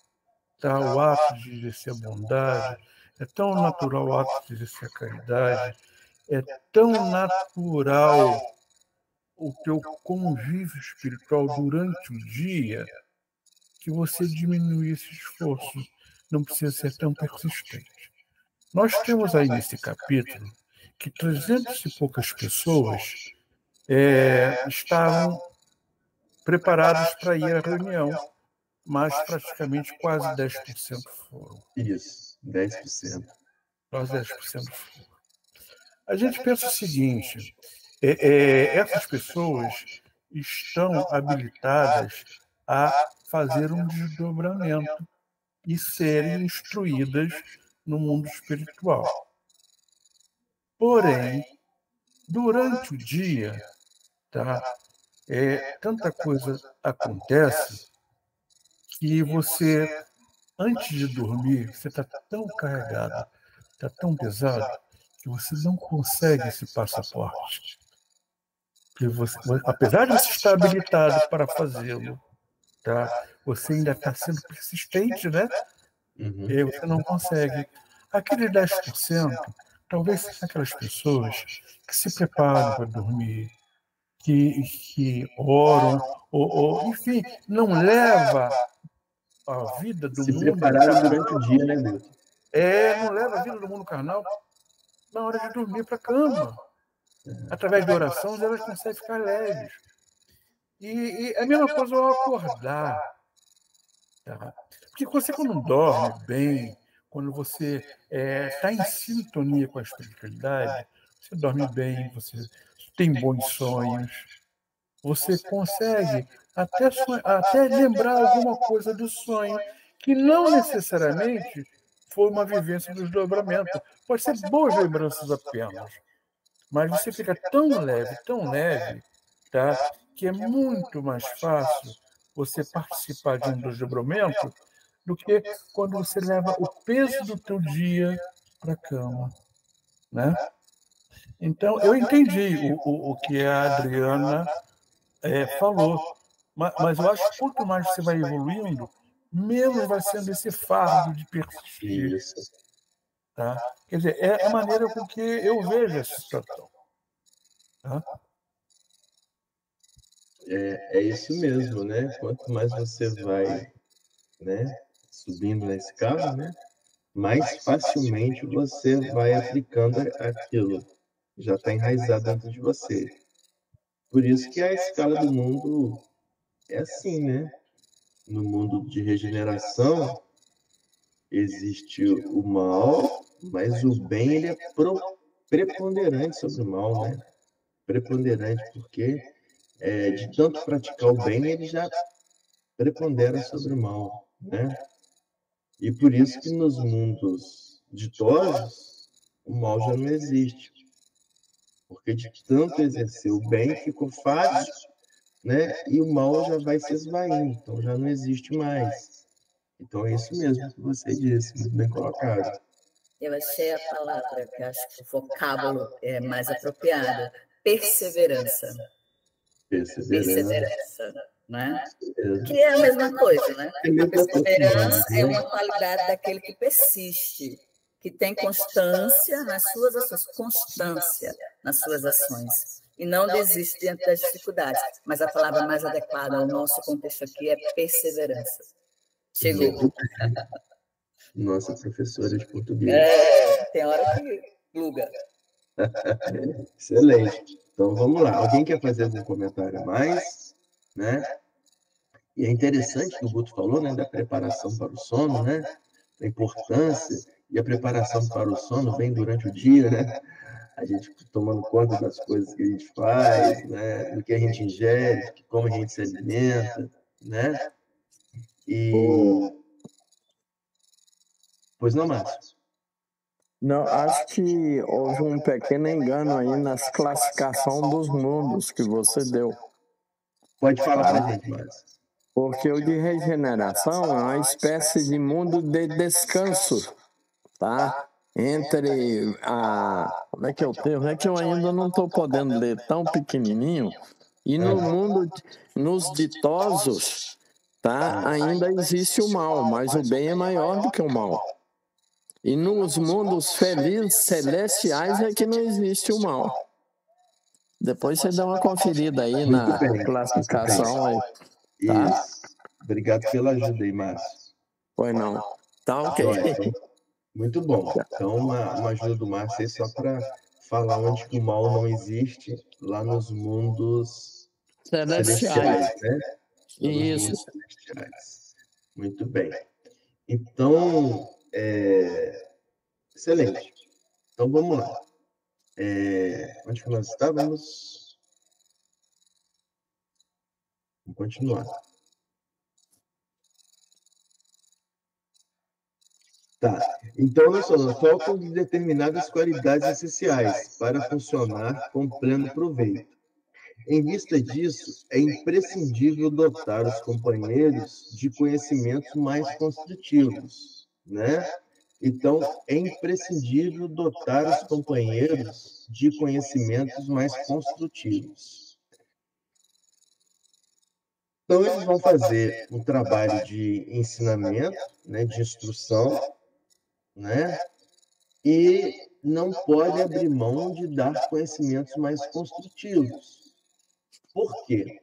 tá? O ato de exercer a bondade, é tão natural o ato de exercer a caridade, é tão natural o teu convívio espiritual durante o dia, que você diminui esse esforço, não precisa ser tão persistente. Nós temos aí nesse capítulo que 300 e poucas pessoas estavam preparadas para ir à reunião, mas praticamente quase 10% foram. Isso, 10%. Quase 10% foram. A gente pensa o seguinte, essas pessoas estão habilitadas a fazer um desdobramento e serem instruídas no mundo espiritual. Porém, durante o dia, tá, tanta coisa acontece que você, antes de dormir, você está tão carregado, está tão pesado, que você não consegue esse passaporte. Que apesar de você estar habilitado para fazê-lo, tá, você ainda está sendo persistente, né? Uhum. E você não consegue. Aqueles 10%, talvez sejam aquelas pessoas que se preparam para dormir, que oram, ou enfim, não leva a vida do mundo... Se prepararam durante o dia, né, Guto? Não leva a vida do mundo carnal na hora de dormir para a cama. Através de oração, elas conseguem ficar leves. E a mesma coisa ao acordar. Tá? Porque você, quando dorme bem, quando você está em sintonia com a espiritualidade, você dorme bem, você tem bons sonhos, você consegue até lembrar alguma coisa do sonho, que não necessariamente foi uma vivência do desdobramento. Pode ser boas lembranças apenas, mas você fica tão leve, tá? Que é muito mais fácil você participar de um desdobramento do que quando você leva o peso do teu dia para a cama, né? Então, eu entendi o que a Adriana falou, mas eu acho que quanto mais você vai evoluindo, menos vai sendo esse fardo de persistir. Isso. Tá? Quer dizer, é a maneira com que eu vejo essa situação. Tá? É isso mesmo, né? Quanto mais você vai, né, subindo na escala, né, mais facilmente você vai aplicando aquilo. Já está enraizado dentro de você. Por isso que a escala do mundo é assim, né? No mundo de regeneração, existe o mal, mas o bem ele é preponderante sobre o mal, né? Preponderante porque de tanto praticar o bem, ele já prepondera sobre o mal, né? E por isso que nos mundos ditosos, o mal já não existe. Porque de tanto exercer o bem, ficou fácil, né? E o mal já vai se esvaindo, então já não existe mais. Então é isso mesmo que você disse, muito bem colocado. Eu achei a palavra, que acho que o vocábulo é mais apropriado, perseverança. Perseverança, né? Que é a mesma coisa, né? A perseverança é uma qualidade daquele que persiste, que tem constância nas suas ações, e não desiste diante das dificuldades. Mas a palavra mais adequada ao nosso contexto aqui é perseverança. Chegou. Nossa professora de português. Tem hora que pluga. Excelente. Então vamos lá. Alguém quer fazer algum comentário a mais? Né? E é interessante que o Guto falou, né, da preparação para o sono, né? Da importância. E a preparação para o sono vem durante o dia, né? A gente tomando conta das coisas que a gente faz, né? Do que a gente ingere, de como a gente se alimenta, né? E... Pois não, Márcio? Não, acho que houve um pequeno engano aí nas classificações dos mundos que você deu. Pode falar para a gente, Márcio. Porque o de regeneração é uma espécie de mundo de descanso, tá? Entre a... Como é que é o termo? É que eu ainda não estou podendo ler tão pequenininho. E no mundo, nos ditosos, tá? Ainda existe o mal, mas o bem é maior do que o mal. E nos mundos felizes, celestiais, é que não existe o mal. Depois você dá uma conferida aí na classificação. Aí, tá? Isso. Obrigado pela ajuda aí, Márcio. Foi não. Tá ok. Muito bom. Então, uma ajuda do Márcio aí só para falar onde que o mal não existe, lá nos mundos celestiais, né? Isso. Mundos celestiais. Muito bem. Então, excelente. Então, vamos lá. Onde que nós estávamos? Vamos continuar. Tá. Então, nós falamos, faltam determinadas qualidades essenciais para funcionar com pleno proveito. Em vista disso, é imprescindível dotar os companheiros de conhecimentos mais construtivos, né? Então, é imprescindível dotar os companheiros de conhecimentos mais construtivos. Então, eles vão fazer um trabalho de ensinamento, né, de instrução, né? E não pode abrir mão de dar conhecimentos mais construtivos. Por quê?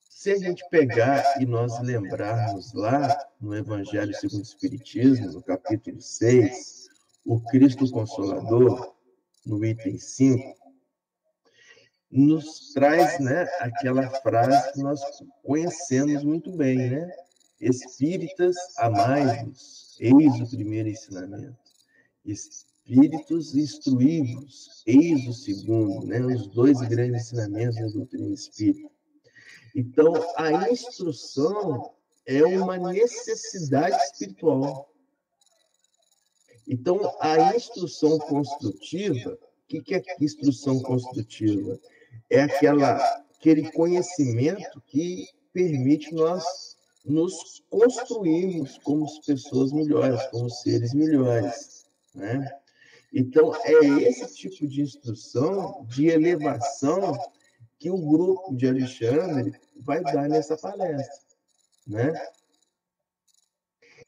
Se a gente pegar e nós lembrarmos lá no Evangelho segundo o Espiritismo, no capítulo 6, o Cristo Consolador, no item 5, nos traz, né, aquela frase que nós conhecemos muito bem, né? Espíritas, amai-vos, eis o primeiro ensinamento. Espíritos, instruí-vos, eis o segundo, né? Os dois grandes ensinamentos da doutrina espírita. Então, a instrução é uma necessidade espiritual. Então, a instrução construtiva, o que é instrução construtiva? É aquele conhecimento que permite nós nos construirmos como pessoas melhores, como seres melhores, né? Então, é esse tipo de instrução, de elevação, que o grupo de Alexandre vai dar nessa palestra, né?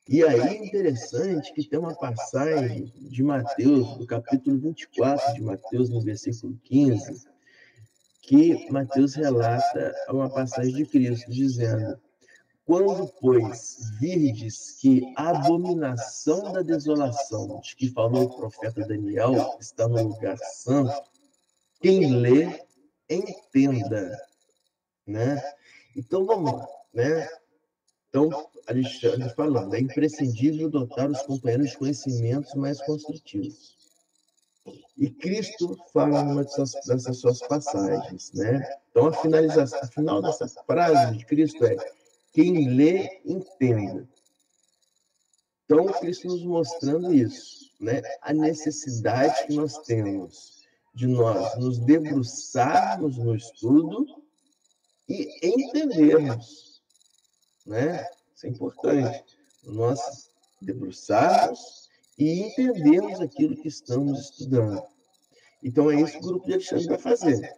E aí é interessante que tem uma passagem de Mateus, do capítulo 24 de Mateus, no versículo 15, que Mateus relata uma passagem de Cristo, dizendo: quando, pois, virdes que a abominação da desolação, de que falou o profeta Daniel, está no lugar santo, quem lê, entenda, né? Então, vamos lá, né? Então, Alexandre falando, é imprescindível dotar os companheiros de conhecimentos mais construtivos. E Cristo fala numa dessas suas passagens, né? Então, a final dessa frase de Cristo é: quem lê, entenda. Então, Cristo nos mostrando isso, né? A necessidade que nós temos de nós nos debruçarmos no estudo e entendermos, né? Isso é importante. Nós debruçarmos e entendermos aquilo que estamos estudando. Então, é isso que o grupo de Alexandre vai fazer.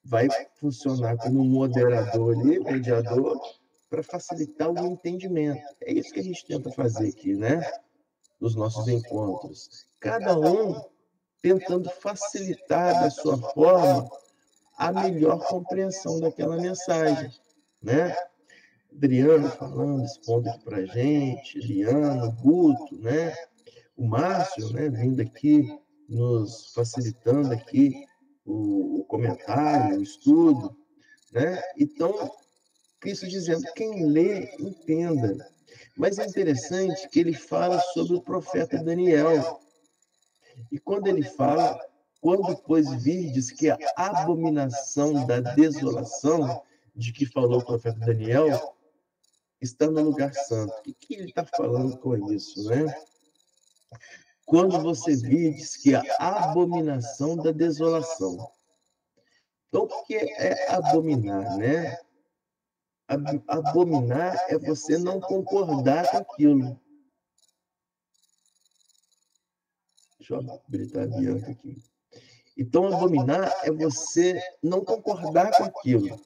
Vai funcionar como moderador ali, mediador, para facilitar o entendimento. É isso que a gente tenta fazer aqui, né? Nos nossos encontros. Cada um tentando facilitar da sua forma a melhor compreensão daquela mensagem, né? Adriano falando, expondo aqui para a gente, Eliano, Guto, né? O Márcio, né? Vindo aqui, nos facilitando aqui o comentário, o estudo, né? Então, Cristo dizendo, quem lê, entenda. Mas é interessante que ele fala sobre o profeta Daniel. E quando ele fala, quando, pois, virdes que a abominação da desolação, de que falou o profeta Daniel, está no lugar santo. O que ele está falando com isso, né? Quando você virdes que a abominação da desolação. Então, o que é abominar, né? Abominar é você não concordar com aquilo. Deixa eu habilitar a Bianca aqui. Então, abominar é você não concordar com aquilo.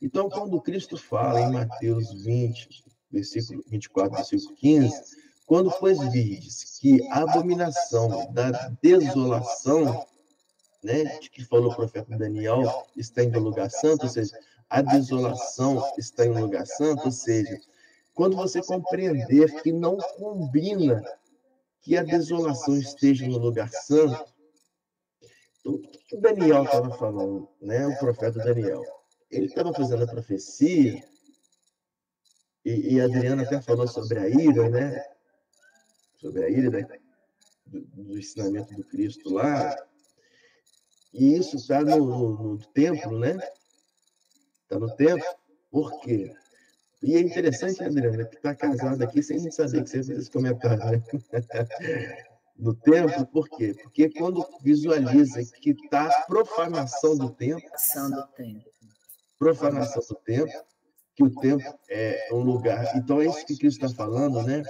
Então, quando Cristo fala em Mateus 20, versículo 24, versículo 15, quando, pois, virdes que a abominação da desolação, né, de que falou o profeta Daniel, está em lugar santo, ou seja, a desolação está em um lugar santo, ou seja, quando você compreender que não combina que a desolação esteja no lugar santo, então, o que Daniel estava falando, né? O profeta Daniel? Ele estava fazendo a profecia, e a Adriana até falou sobre a ira, né? Sobre a ira do ensinamento do Cristo lá. E isso está no templo, né? Está no templo. Por quê? E é interessante, Adriana, que está casada aqui sem saber que você fez esse comentário, né? No templo, por quê? Porque quando visualiza que está a profanação do templo, profanação do templo, que o templo é um lugar. Então é isso que Cristo está falando, né?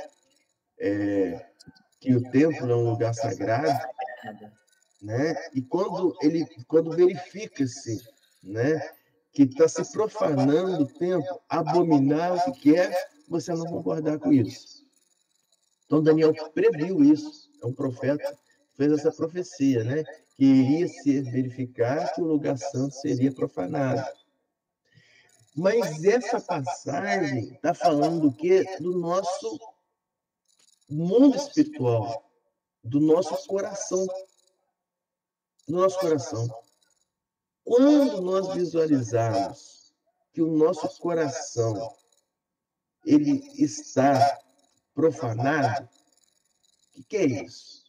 Que o templo é um lugar sagrado, né? E quando verifica-se, né, que está se profanando o templo, abominar o que é, você não concordar com isso. Então Daniel previu isso. É um profeta, fez essa profecia, né? Que iria se verificar que o lugar santo seria profanado. Mas essa passagem está falando do quê? Do nosso mundo espiritual, do nosso coração. Do nosso coração. Quando nós visualizarmos que o nosso coração ele está profanado, o que é isso?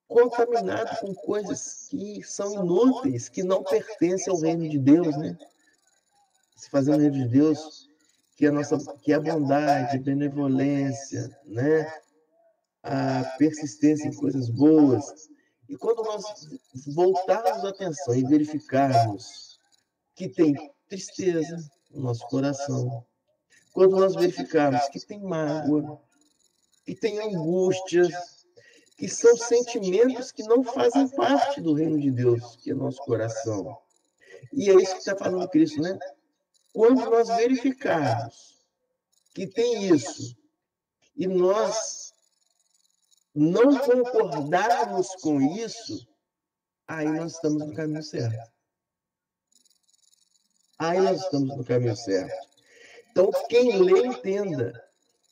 Contaminado com coisas que são inúteis, que não pertencem ao reino de Deus, né? Se fazer o reino de Deus, que é a bondade, a benevolência, né? A persistência em coisas boas. E quando nós voltarmos a atenção e verificarmos que tem tristeza no nosso coração, quando nós verificarmos que tem mágoa, que tem angústias, que são sentimentos que não fazem parte do reino de Deus, que é nosso coração. E é isso que está falando Cristo, né? Quando nós verificarmos que tem isso, e nós não concordarmos com isso, aí nós estamos no caminho certo. Aí nós estamos no caminho certo. Então, quem lê, entenda.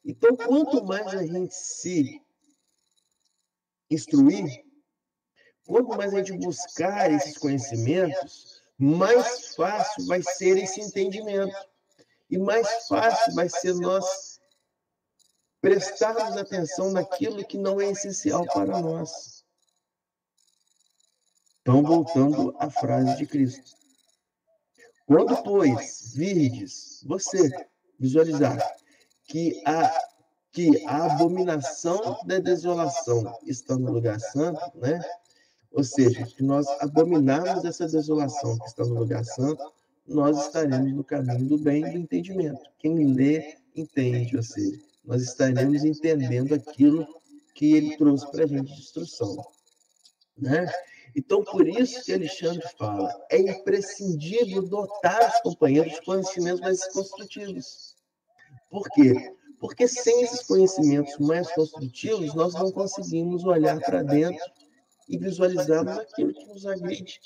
Então, quanto mais a gente se instruir, quanto mais a gente buscar esses conhecimentos, mais fácil vai ser esse entendimento. E mais fácil vai ser nós prestarmos atenção naquilo que não é essencial para nós. Então, voltando à frase de Cristo. Quando, pois, virdes, você, visualizar que a abominação da desolação está no lugar santo, né? Ou seja, que nós abominarmos essa desolação que está no lugar santo, nós estaremos no caminho do bem e do entendimento. Quem lê, entende, ou seja, nós estaremos entendendo aquilo que ele trouxe para a gente de instrução, né? Então, por isso que Alexandre fala, é imprescindível dotar os companheiros de conhecimentos mais construtivos. Por quê? Porque sem esses conhecimentos mais construtivos, nós não conseguimos olhar para dentro e visualizarmos aquilo que nos agride,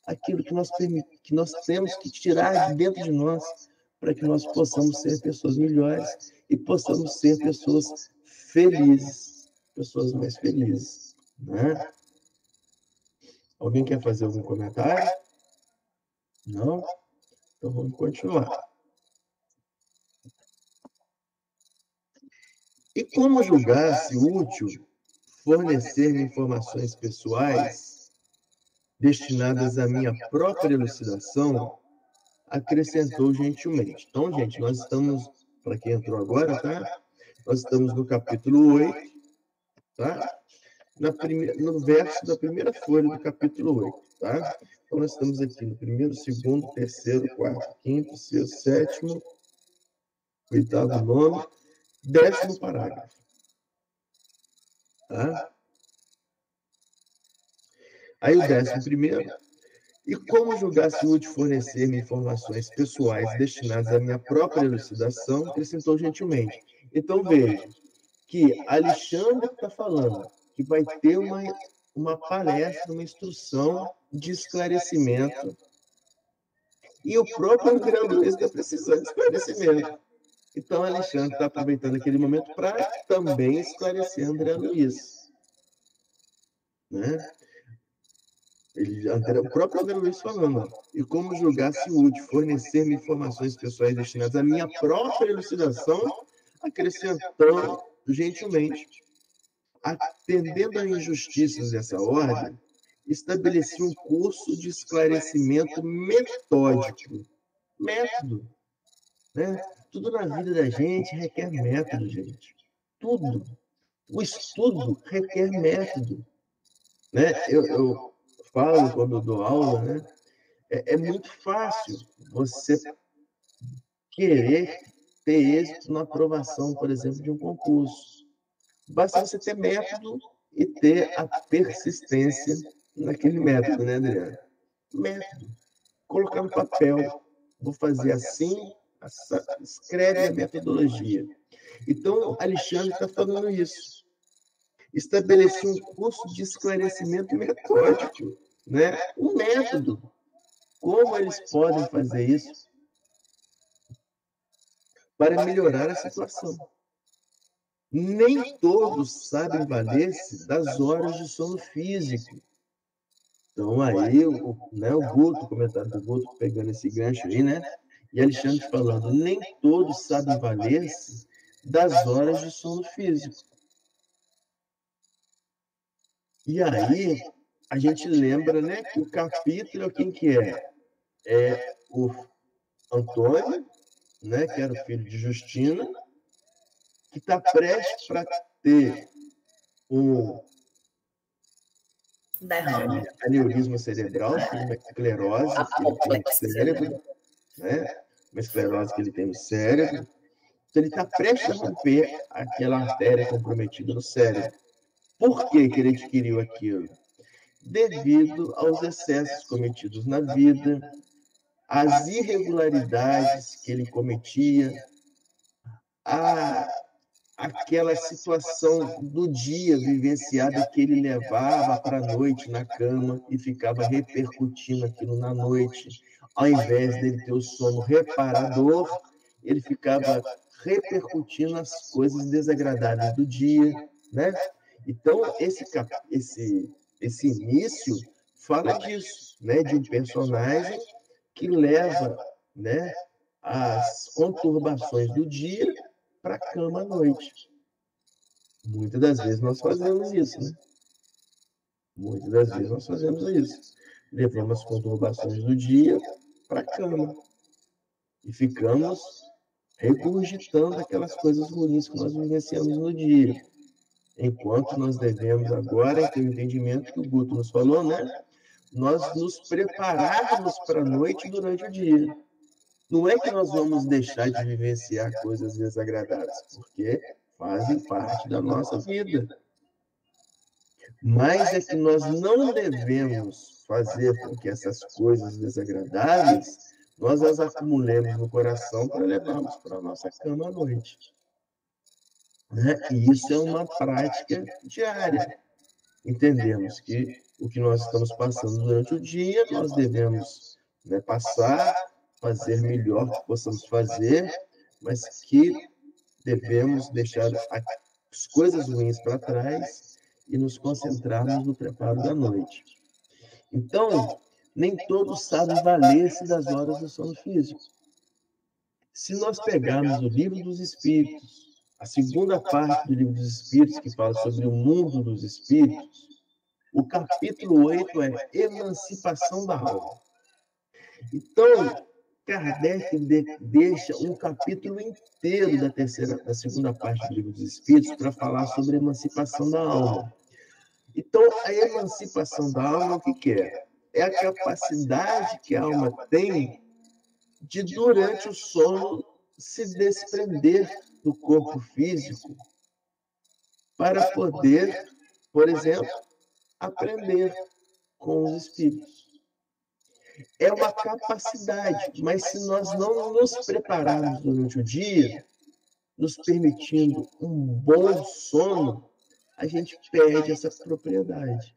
aquilo que nós temos que tirar de dentro de nós para que nós possamos ser pessoas melhores e possamos ser pessoas felizes, pessoas mais felizes, né? Alguém quer fazer algum comentário? Não? Então vamos continuar. E como julgar-se útil fornecer-me informações pessoais destinadas à minha própria elucidação, acrescentou gentilmente. Então, gente, nós estamos, para quem entrou agora, tá? Nós estamos no capítulo 8, tá? No verso da primeira folha do capítulo 8, tá? Então, nós estamos aqui no primeiro, segundo, terceiro, quarto, quinto, sexto, sétimo, oitavo, nono, 10º parágrafo. Tá? Aí o 11º. E como julgar-se útil fornecer-me informações pessoais destinadas à minha própria elucidação, acrescentou gentilmente. Então, veja que Alexandre está falando que vai ter uma palestra, uma instrução de esclarecimento, e o próprio André Luiz está precisando de esclarecimento. Então, Alexandre está aproveitando aquele momento para também esclarecer André Luiz, né? O próprio André Luiz falando, e como julgar-se útil fornecer-me informações pessoais destinadas à minha própria elucidação, acrescentando gentilmente, atendendo às injustiças dessa ordem, estabeleci um curso de esclarecimento metódico. Método, né? Tudo na vida da gente requer método, gente. Tudo. O estudo requer método, né? Eu falo quando eu dou aula, né? É muito fácil você querer ter êxito na aprovação, por exemplo, de um concurso. Basta você ter método e ter a persistência naquele método, né, Adriano? Método. Colocar no papel. Vou fazer assim, escreve a metodologia. Então, Alexandre está falando isso. Estabeleci um curso de esclarecimento metódico, né? Um método. Como eles podem fazer isso para melhorar a situação? Nem todos sabem valer-se das horas de sono físico. Então, aí, o Guto, o comentário do Guto, pegando esse gancho aí, né? E Alexandre falando, nem todos sabem valer-se das horas de sono físico. E aí, a gente lembra, né, que o capítulo, quem que é? É o Antônio, né, que era o filho de Justina, que está prestes para ter um aneurisma cerebral, uma esclerose que ele tem no cérebro, né? Uma esclerose que ele tem no cérebro. Então, ele está prestes a romper aquela artéria comprometida no cérebro. Por que ele adquiriu aquilo? Devido aos excessos cometidos na vida, às irregularidades que ele cometia, aquela situação do dia vivenciada que ele levava para a noite na cama e ficava repercutindo aquilo na noite. Ao invés dele ter o sono reparador, ele ficava repercutindo as coisas desagradáveis do dia, né? Então, esse início fala disso, né? De um personagem que leva, né, as conturbações do dia para a cama à noite. Muitas das vezes nós fazemos isso, né? Muitas das vezes nós fazemos isso. Levamos as conturbações do dia para a cama. E ficamos regurgitando aquelas coisas ruins que nós vivenciamos no dia. Enquanto nós devemos agora ter o entendimento que o Guto nos falou, né? Nós nos prepararmos para a noite durante o dia. Não é que nós vamos deixar de vivenciar coisas desagradáveis, porque fazem parte da nossa vida. Mas é que nós não devemos fazer com que essas coisas desagradáveis nós as acumulemos no coração para levarmos para a nossa cama à noite. Né? E isso é uma prática diária. Entendemos que o que nós estamos passando durante o dia, nós devemos, né, passar, fazer melhor que possamos fazer, mas que devemos deixar as coisas ruins para trás e nos concentrarmos no preparo da noite. Então, nem todos sabem valer-se das horas do sono físico. Se nós pegarmos o Livro dos Espíritos, a segunda parte do Livro dos Espíritos, que fala sobre o mundo dos espíritos, o capítulo 8 é Emancipação da Alma. Então, Kardec deixa um capítulo inteiro da segunda parte do Livro dos Espíritos para falar sobre a emancipação da alma. Então, a emancipação da alma, o que é? É a capacidade que a alma tem de, durante o sono, se desprender do corpo físico para poder, por exemplo, aprender com os espíritos. É uma capacidade, mas se nós não nos prepararmos durante o dia, nos permitindo um bom sono, a gente perde essa propriedade.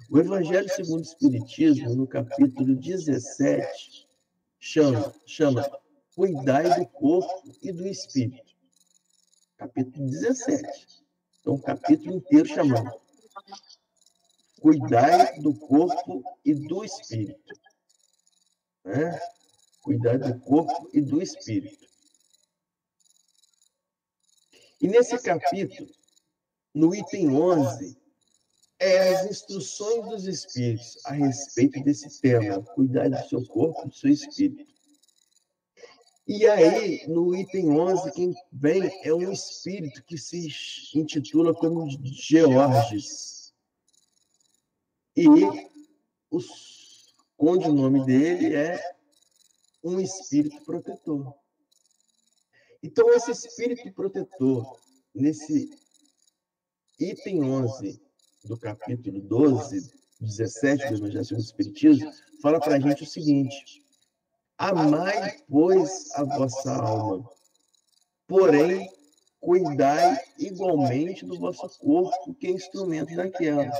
O Evangelho segundo o Espiritismo, no capítulo 17, chama Cuidai do corpo e do espírito. Capítulo 17. Então, o capítulo inteiro chamando Cuidai do corpo e do espírito. Né? Cuidar do corpo e do espírito. E nesse capítulo, no item 11, as instruções dos espíritos a respeito desse tema, cuidar do seu corpo e do seu espírito. E aí, no item 11, quem vem é um espírito que se intitula como Georges. E o codinome dele é um espírito protetor. Então, esse espírito protetor, nesse item 11 do capítulo 12, 17 do Evangelho segundo o Espiritismo, fala para a gente o seguinte: amai, pois, a vossa alma, porém, cuidai igualmente do vosso corpo, que é instrumento daquela.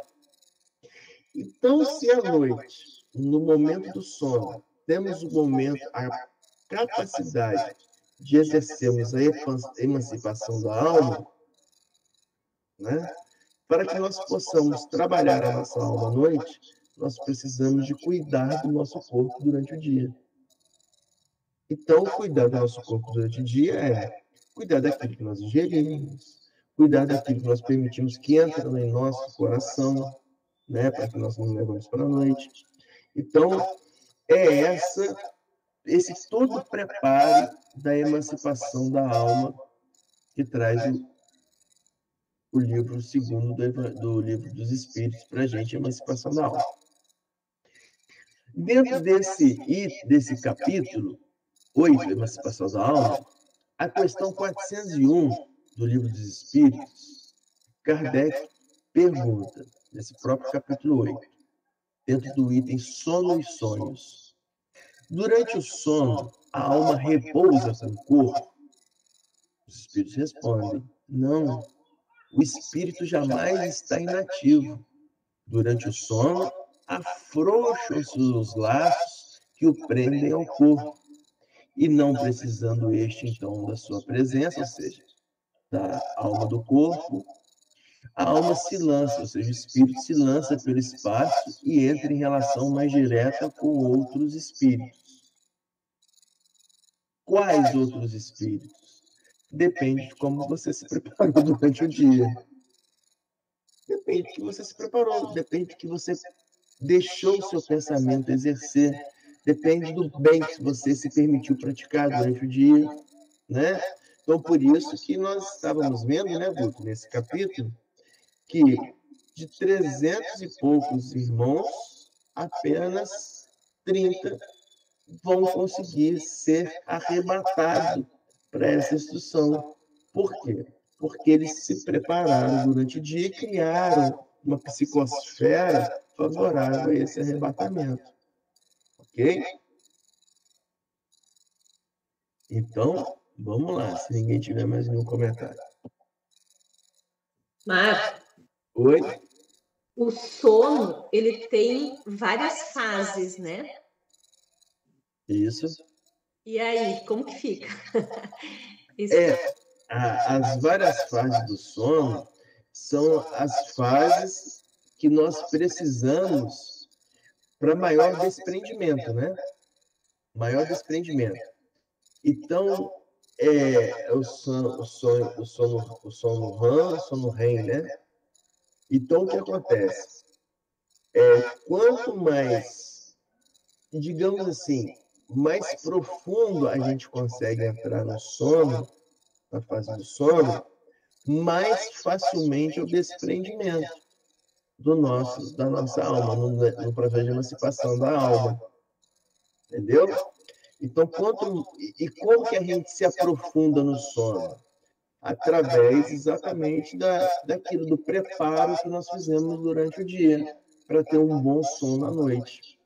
Então, se à noite, no momento do sono, temos o momento, a capacidade de exercermos a emancipação da alma, né? Para que nós possamos trabalhar a nossa alma à noite, nós precisamos de cuidar do nosso corpo durante o dia. Então, cuidar do nosso corpo durante o dia é cuidar daquilo que nós ingerimos, cuidar daquilo que nós permitimos que entre em nosso coração, né, para que nós não levemos para a noite. Então, é esse todo preparo da emancipação da alma que traz o livro segundo do Livro dos Espíritos para a gente, a emancipação da alma. Dentro desse capítulo 8, emancipação da alma, a questão 401 do Livro dos Espíritos, Kardec pergunta, nesse próprio capítulo 8, dentro do item sono e sonhos: durante o sono, a alma repousa com o corpo? Os espíritos respondem: não, o espírito jamais está inativo. Durante o sono, afrouxam-se os laços que o prendem ao corpo, e não precisando este, então, da sua presença, ou seja, da alma do corpo, a alma se lança, ou seja, o espírito se lança pelo espaço e entra em relação mais direta com outros espíritos. Quais outros espíritos? Depende de como você se preparou durante o dia. Depende de que você se preparou, depende de que você deixou o seu pensamento exercer depende do bem que você se permitiu praticar durante o dia, né? Então, por isso que nós estávamos vendo, né, Guto, nesse capítulo, que de 300 e poucos irmãos, apenas 30 vão conseguir ser arrebatados para essa instrução. Por quê? Porque eles se prepararam durante o dia e criaram uma psicosfera favorável a esse arrebatamento. Ok? Então, vamos lá, se ninguém tiver mais nenhum comentário. Marco, Oi? o sono, ele tem várias fases, né? Isso. E aí, como que fica? As várias fases do sono são as fases que nós precisamos para maior desprendimento, né? Maior desprendimento. Então, o sono REM, o sono REM, né? Então, o que acontece? Quanto mais, digamos assim, mais profundo a gente consegue entrar no sono, na fase do sono, mais facilmente é o desprendimento da nossa alma, no processo de emancipação da alma. Entendeu? Então, como que a gente se aprofunda no sono? Através exatamente daquilo, do preparo que nós fizemos durante o dia, para ter um bom sono à noite.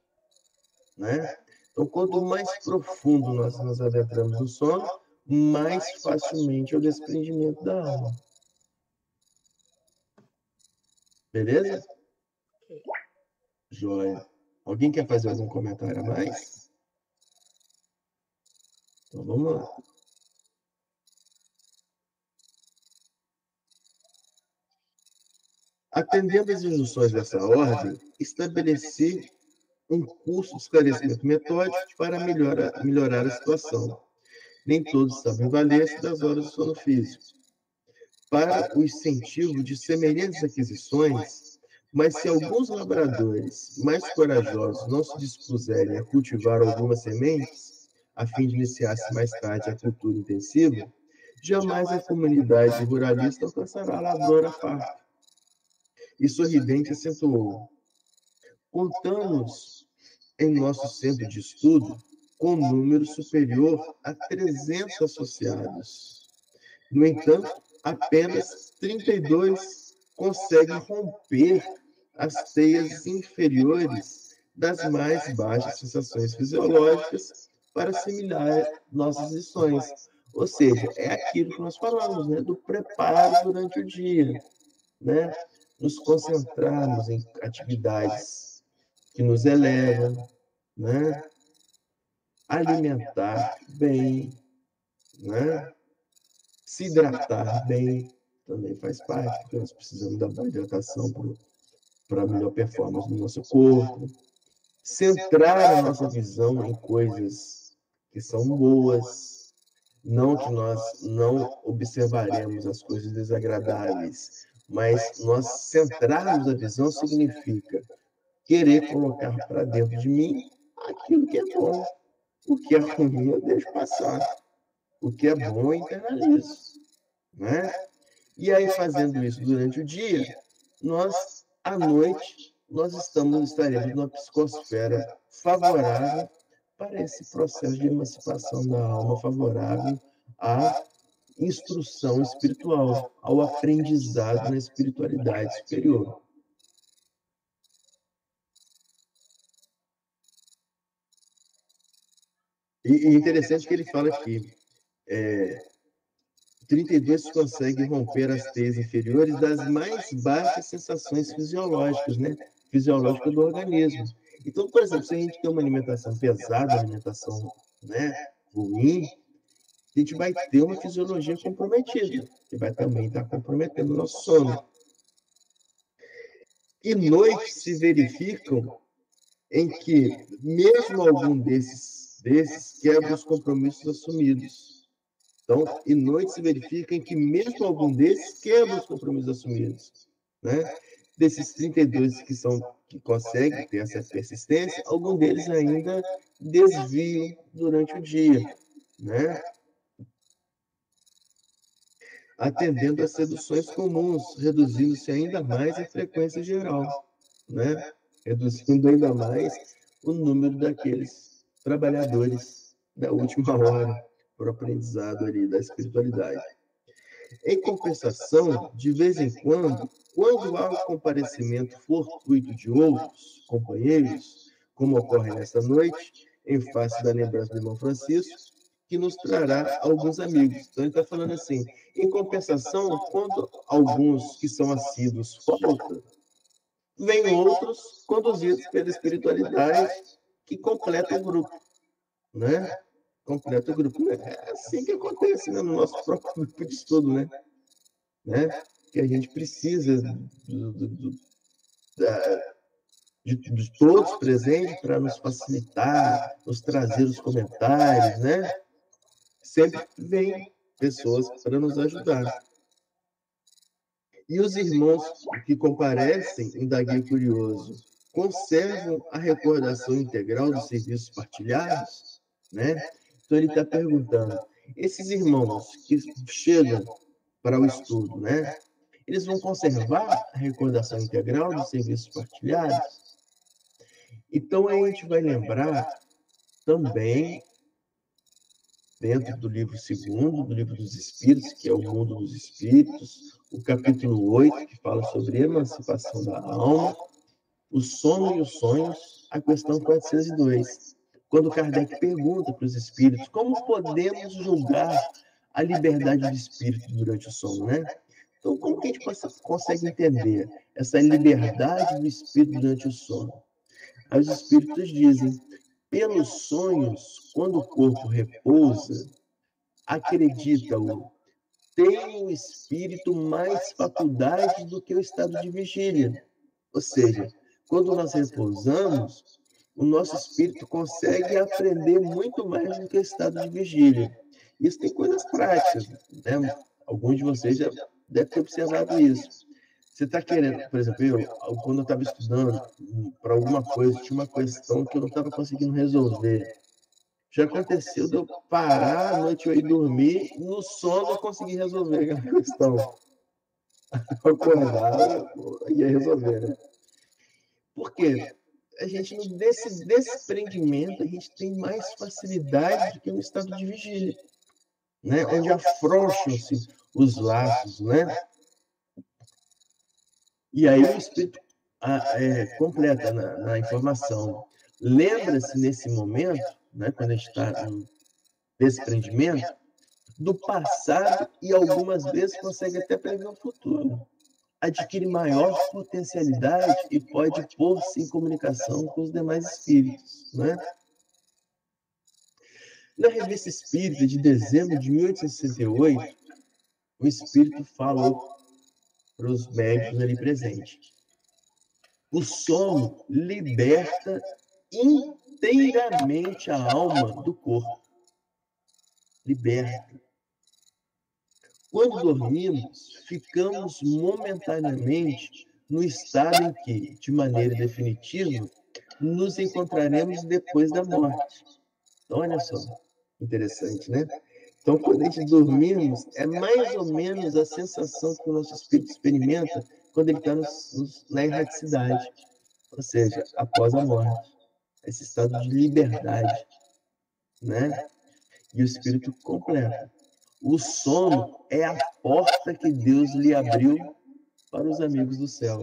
Né? Então, quanto mais profundo nós adentramos no sono, mais facilmente é o desprendimento da alma. Beleza? Joia. Alguém quer fazer algum comentário a mais? Então, vamos lá. Atendendo às instruções dessa ordem, estabelecer um curso de esclarecimento metódico para melhorar a situação. Nem todos sabem valer-se das horas do sono físico. Para o incentivo de semelhantes aquisições, mas se alguns labradores mais corajosos não se dispuserem a cultivar algumas sementes, a fim de iniciar-se mais tarde a cultura intensiva, jamais a comunidade ruralista alcançará a lavoura farta. E sorridente acentuou: contamos em nosso centro de estudo com um número superior a 300 associados. No entanto, apenas 32 conseguem romper as teias inferiores das mais baixas sensações fisiológicas para assimilar nossas lições. Ou seja, é aquilo que nós falamos, né, do preparo durante o dia, né? Nos concentrarmos em atividades que nos elevam, né? Alimentar bem, né? Se hidratar bem também faz parte, porque nós precisamos da boa hidratação para melhor performance do nosso corpo. Centrar a nossa visão em coisas que são boas, não que nós não observaremos as coisas desagradáveis, mas nós centrarmos a visão significa querer colocar para dentro de mim aquilo que é bom. O que é ruim eu deixo passar. O que é bom eu internalizo. Né? E aí, fazendo isso durante o dia, nós, à noite, estaremos numa psicosfera favorável para esse processo de emancipação da alma, favorável à instrução espiritual, ao aprendizado na espiritualidade superior. E é interessante que ele fala aqui, 32 conseguem romper as teias inferiores das mais baixas sensações fisiológicas, né? Fisiológicas do organismo. Então, por exemplo, se a gente tem uma alimentação pesada, uma alimentação, né, ruim, a gente vai ter uma fisiologia comprometida, que vai também estar comprometendo o nosso sono. E noites se verificam em que, mesmo algum desses quebra os compromissos assumidos. Então, e noites se verifica em que mesmo algum desses quebra os compromissos assumidos. Né? Desses 32 que conseguem ter essa persistência, alguns deles ainda desviam durante o dia, né? Atendendo às seduções comuns, reduzindo-se ainda mais a frequência geral, né? Reduzindo ainda mais o número daqueles trabalhadores da última hora para o aprendizado ali da espiritualidade. Em compensação, de vez em quando há o comparecimento fortuito de outros companheiros, como ocorre nesta noite, em face da lembrança do irmão Francisco, que nos trará alguns amigos. Então, ele está falando assim, em compensação, quando alguns que são assíduos faltam, vêm outros conduzidos pela espiritualidade que completa o grupo, né? Completa o grupo. É assim que acontece, né? No nosso próprio grupo de estudo, né? Que a gente precisa de todos presentes para nos facilitar, nos trazer os comentários, né? Sempre vem pessoas para nos ajudar. E os irmãos que comparecem, indaguei curioso, conservam a recordação integral dos serviços partilhados, né? Então ele está perguntando, esses irmãos que chegam para o estudo, né? Eles vão conservar a recordação integral dos serviços partilhados? Então a gente vai lembrar também, dentro do livro 2º, do livro dos Espíritos, que é o Mundo dos Espíritos, o capítulo 8, que fala sobre a emancipação da alma, o sono e os sonhos, a questão 402. Quando Kardec pergunta para os espíritos como podemos julgar a liberdade do espírito durante o sono, né? Então, como que a gente consegue entender essa liberdade do espírito durante o sono? Aí os espíritos dizem, pelos sonhos, quando o corpo repousa, acredita-o, tem o espírito mais faculdade do que o estado de vigília. Ou seja, quando nós repousamos, o nosso espírito consegue aprender muito mais do que o estado de vigília. Isso tem coisas práticas, né? Alguns de vocês já devem ter observado isso. Você está querendo, por exemplo, quando eu estava estudando para alguma coisa, tinha uma questão que eu não estava conseguindo resolver. Já aconteceu de eu parar à noite, eu ir dormir, no sono eu consegui resolver aquela questão. Eu acordava e ia resolver, né? Por quê? A gente, nesse desprendimento, a gente tem mais facilidade do que no estado de vigília, né? Onde afrouxam-se os laços, né? E aí o Espírito completa na informação. Lembra-se nesse momento, né, quando a gente está no desprendimento, do passado e algumas vezes consegue até prever o futuro. Adquire maior potencialidade e pode pôr-se em comunicação com os demais espíritos, né? Na Revista Espírita de dezembro de 1868, o Espírito falou para os médicos ali presentes. O sono liberta inteiramente a alma do corpo. Liberta. Quando dormimos, ficamos momentaneamente no estado em que, de maneira definitiva, nos encontraremos depois da morte. Então, olha só, interessante, né? Então, quando a gente dormimos, é mais ou menos a sensação que o nosso espírito experimenta quando ele está na erraticidade, ou seja, após a morte. Esse estado de liberdade, né? E o espírito completa. O sono é a porta que Deus lhe abriu para os amigos do céu.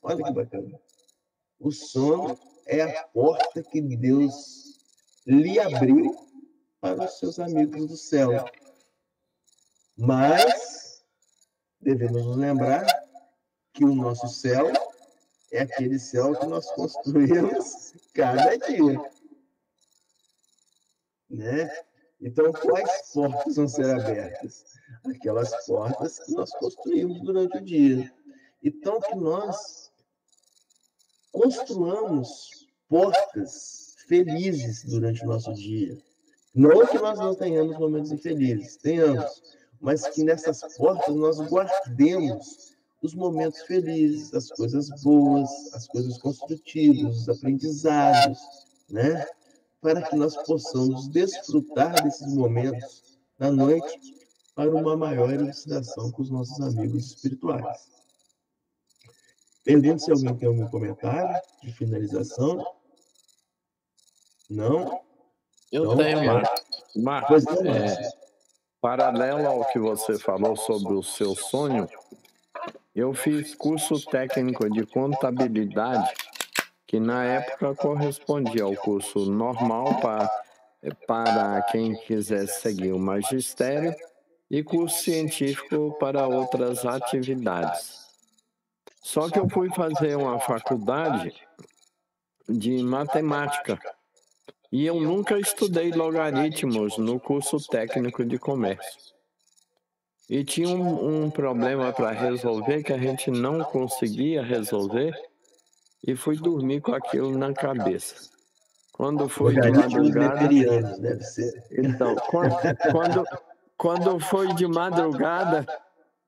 Olha que bacana. O sono é a porta que Deus lhe abriu para os seus amigos do céu. Mas devemos nos lembrar que o nosso céu é aquele céu que nós construímos cada dia, né? Então, quais portas vão ser abertas? Aquelas portas que nós construímos durante o dia. Então, que nós construamos portas felizes durante o nosso dia. Não que nós não tenhamos momentos infelizes, tenhamos, mas que nessas portas nós guardemos os momentos felizes, as coisas boas, as coisas construtivas, os aprendizados, né? Para que nós possamos desfrutar desses momentos da noite para uma maior elucidação com os nossos amigos espirituais. Pergunto se alguém tem algum comentário de finalização. Não? Eu Então, tenho, Marcos. Pois não, Márcio. Paralelo ao que você falou sobre o seu sonho, eu fiz curso técnico de contabilidade, que na época correspondia ao curso normal para quem quisesse seguir o magistério e curso científico para outras atividades. Só que eu fui fazer uma faculdade de matemática e eu nunca estudei logaritmos no curso técnico de comércio. E tinha um problema para resolver que a gente não conseguia resolver e fui dormir com aquilo na cabeça. Quando foi de madrugada... Deve ser. Então, quando foi de madrugada,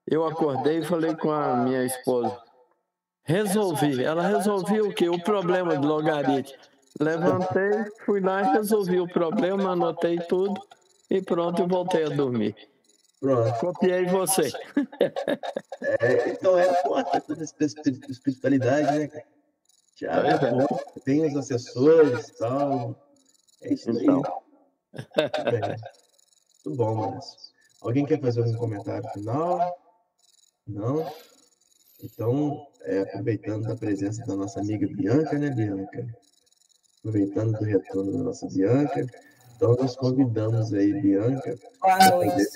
eu acordei e falei com a minha esposa. Resolvi. Ela resolveu o quê? O problema do logaritmo. Levantei, fui lá e resolvi o problema, anotei tudo e pronto, voltei a dormir. Pronto. Copiei você. Então é forte toda essa espiritualidade, né, cara? Tiago é bom, tem os assessores e tal. É isso aí. Então. Muito bom, Márcio. Alguém quer fazer algum comentário final? Não? Então, aproveitando a presença da nossa amiga Bianca, né, Bianca? Aproveitando do retorno da nossa Bianca. Então, nós convidamos aí, Bianca. Boa noite.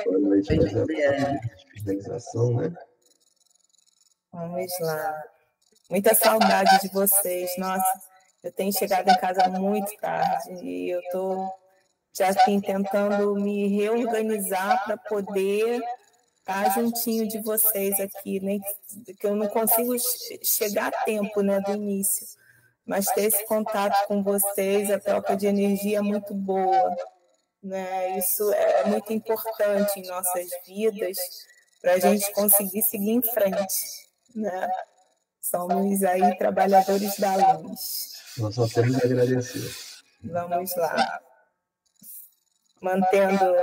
Boa noite, fazer a finalização, né? Vamos lá. Muita saudade de vocês. Nossa, eu tenho chegado em casa muito tarde e eu estou já assim, tentando me reorganizar para poder estar juntinho de vocês aqui, né? Que eu não consigo chegar a tempo, né, do início. Mas ter esse contato com vocês, a troca de energia é muito boa, né? Isso é muito importante em nossas vidas para a gente conseguir seguir em frente, né? Somos aí trabalhadores da luz. Nós só temos a agradecer. Vamos lá. Mantendo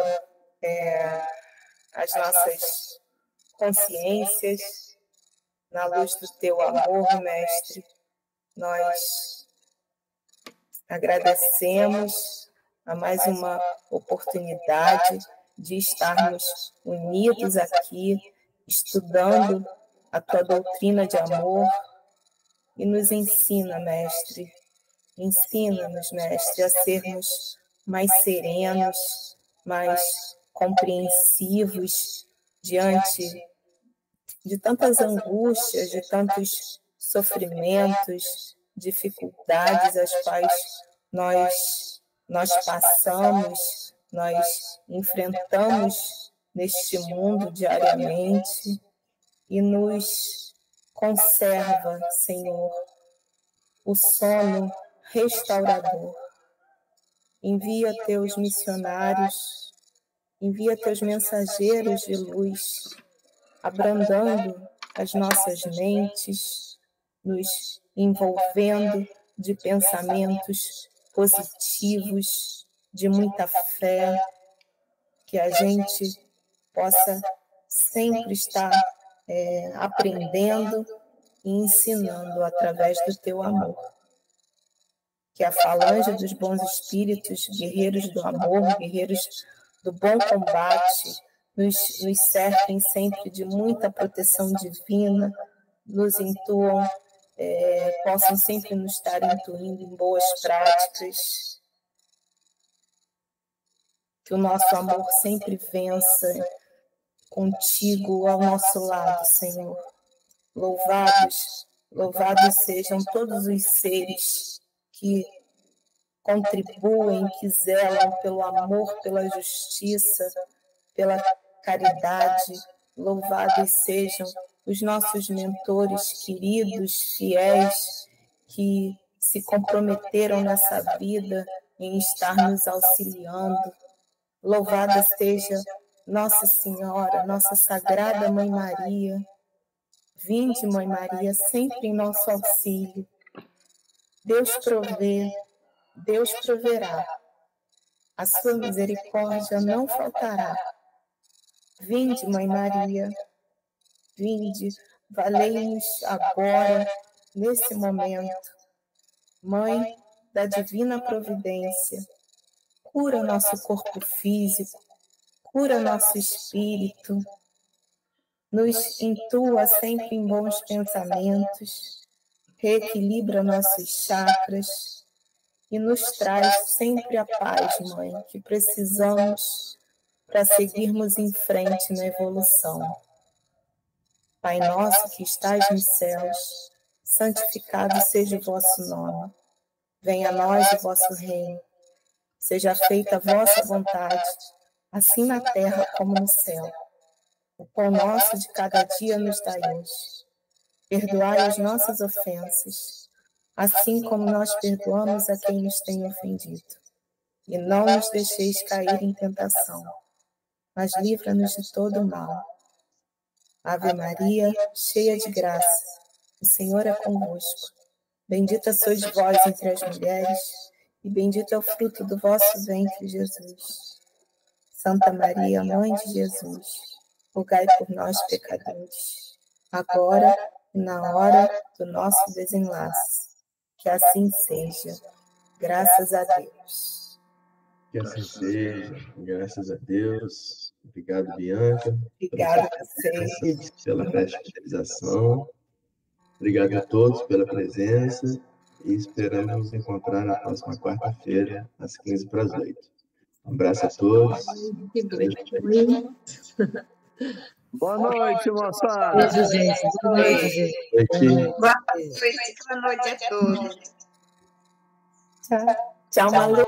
as nossas consciências na luz do teu amor, Mestre, nós agradecemos a mais uma oportunidade de estarmos unidos aqui, estudando a tua doutrina de amor e nos ensina, Mestre, ensina-nos, Mestre, a sermos mais serenos, mais compreensivos diante de tantas angústias, de tantos sofrimentos, dificuldades às quais nós passamos, nós enfrentamos neste mundo diariamente e nos conserva, Senhor, o sono restaurador. Envia teus missionários, envia teus mensageiros de luz, abrandando as nossas mentes, nos envolvendo de pensamentos positivos, de muita fé, que a gente possa sempre estar aprendendo e ensinando através do teu amor. Que a falange dos bons espíritos, guerreiros do amor, guerreiros do bom combate, nos cerquem sempre de muita proteção divina, nos intuam, possam sempre nos estar intuindo em boas práticas. Que o nosso amor sempre vença contigo ao nosso lado, Senhor. Louvados sejam todos os seres que contribuem, que zelam pelo amor, pela justiça, pela caridade. Louvados sejam os nossos mentores queridos, fiéis, que se comprometeram nessa vida em estar nos auxiliando. Louvada seja Nossa Senhora, nossa Sagrada Mãe Maria, Vinde, Mãe Maria, sempre em nosso auxílio. Deus provê, Deus proverá. A sua misericórdia não faltará. Vinde, Mãe Maria, vinde, valei-nos agora, nesse momento. Mãe da divina providência, cura nosso corpo físico, cura nosso espírito, nos intua sempre em bons pensamentos, reequilibra nossos chakras e nos traz sempre a paz, Mãe, que precisamos para seguirmos em frente na evolução. Pai nosso que estais nos céus, santificado seja o vosso nome. Venha a nós o vosso reino. Seja feita a vossa vontade, assim na terra como no céu. O pão nosso de cada dia nos dai hoje. Perdoai as nossas ofensas, assim como nós perdoamos a quem nos tem ofendido. E não nos deixeis cair em tentação, mas livra-nos de todo o mal. Ave Maria, cheia de graça, o Senhor é convosco. Bendita sois vós entre as mulheres, e bendito é o fruto do vosso ventre, Jesus. Santa Maria, Mãe de Jesus, rogai por nós, pecadores, agora e na hora do nosso desenlace. Que assim seja. Graças a Deus. Que assim seja. Graças a Deus. Obrigado, Bianca. Obrigada a vocês. Pela pré-finalização. Obrigado a todos pela presença e esperamos nos encontrar na próxima quarta-feira, às 7h45. Um abraço a todos. Boa noite, moçada. Beijo, gente. Boa noite, gente. Boa noite a todos. Tchau, Malu.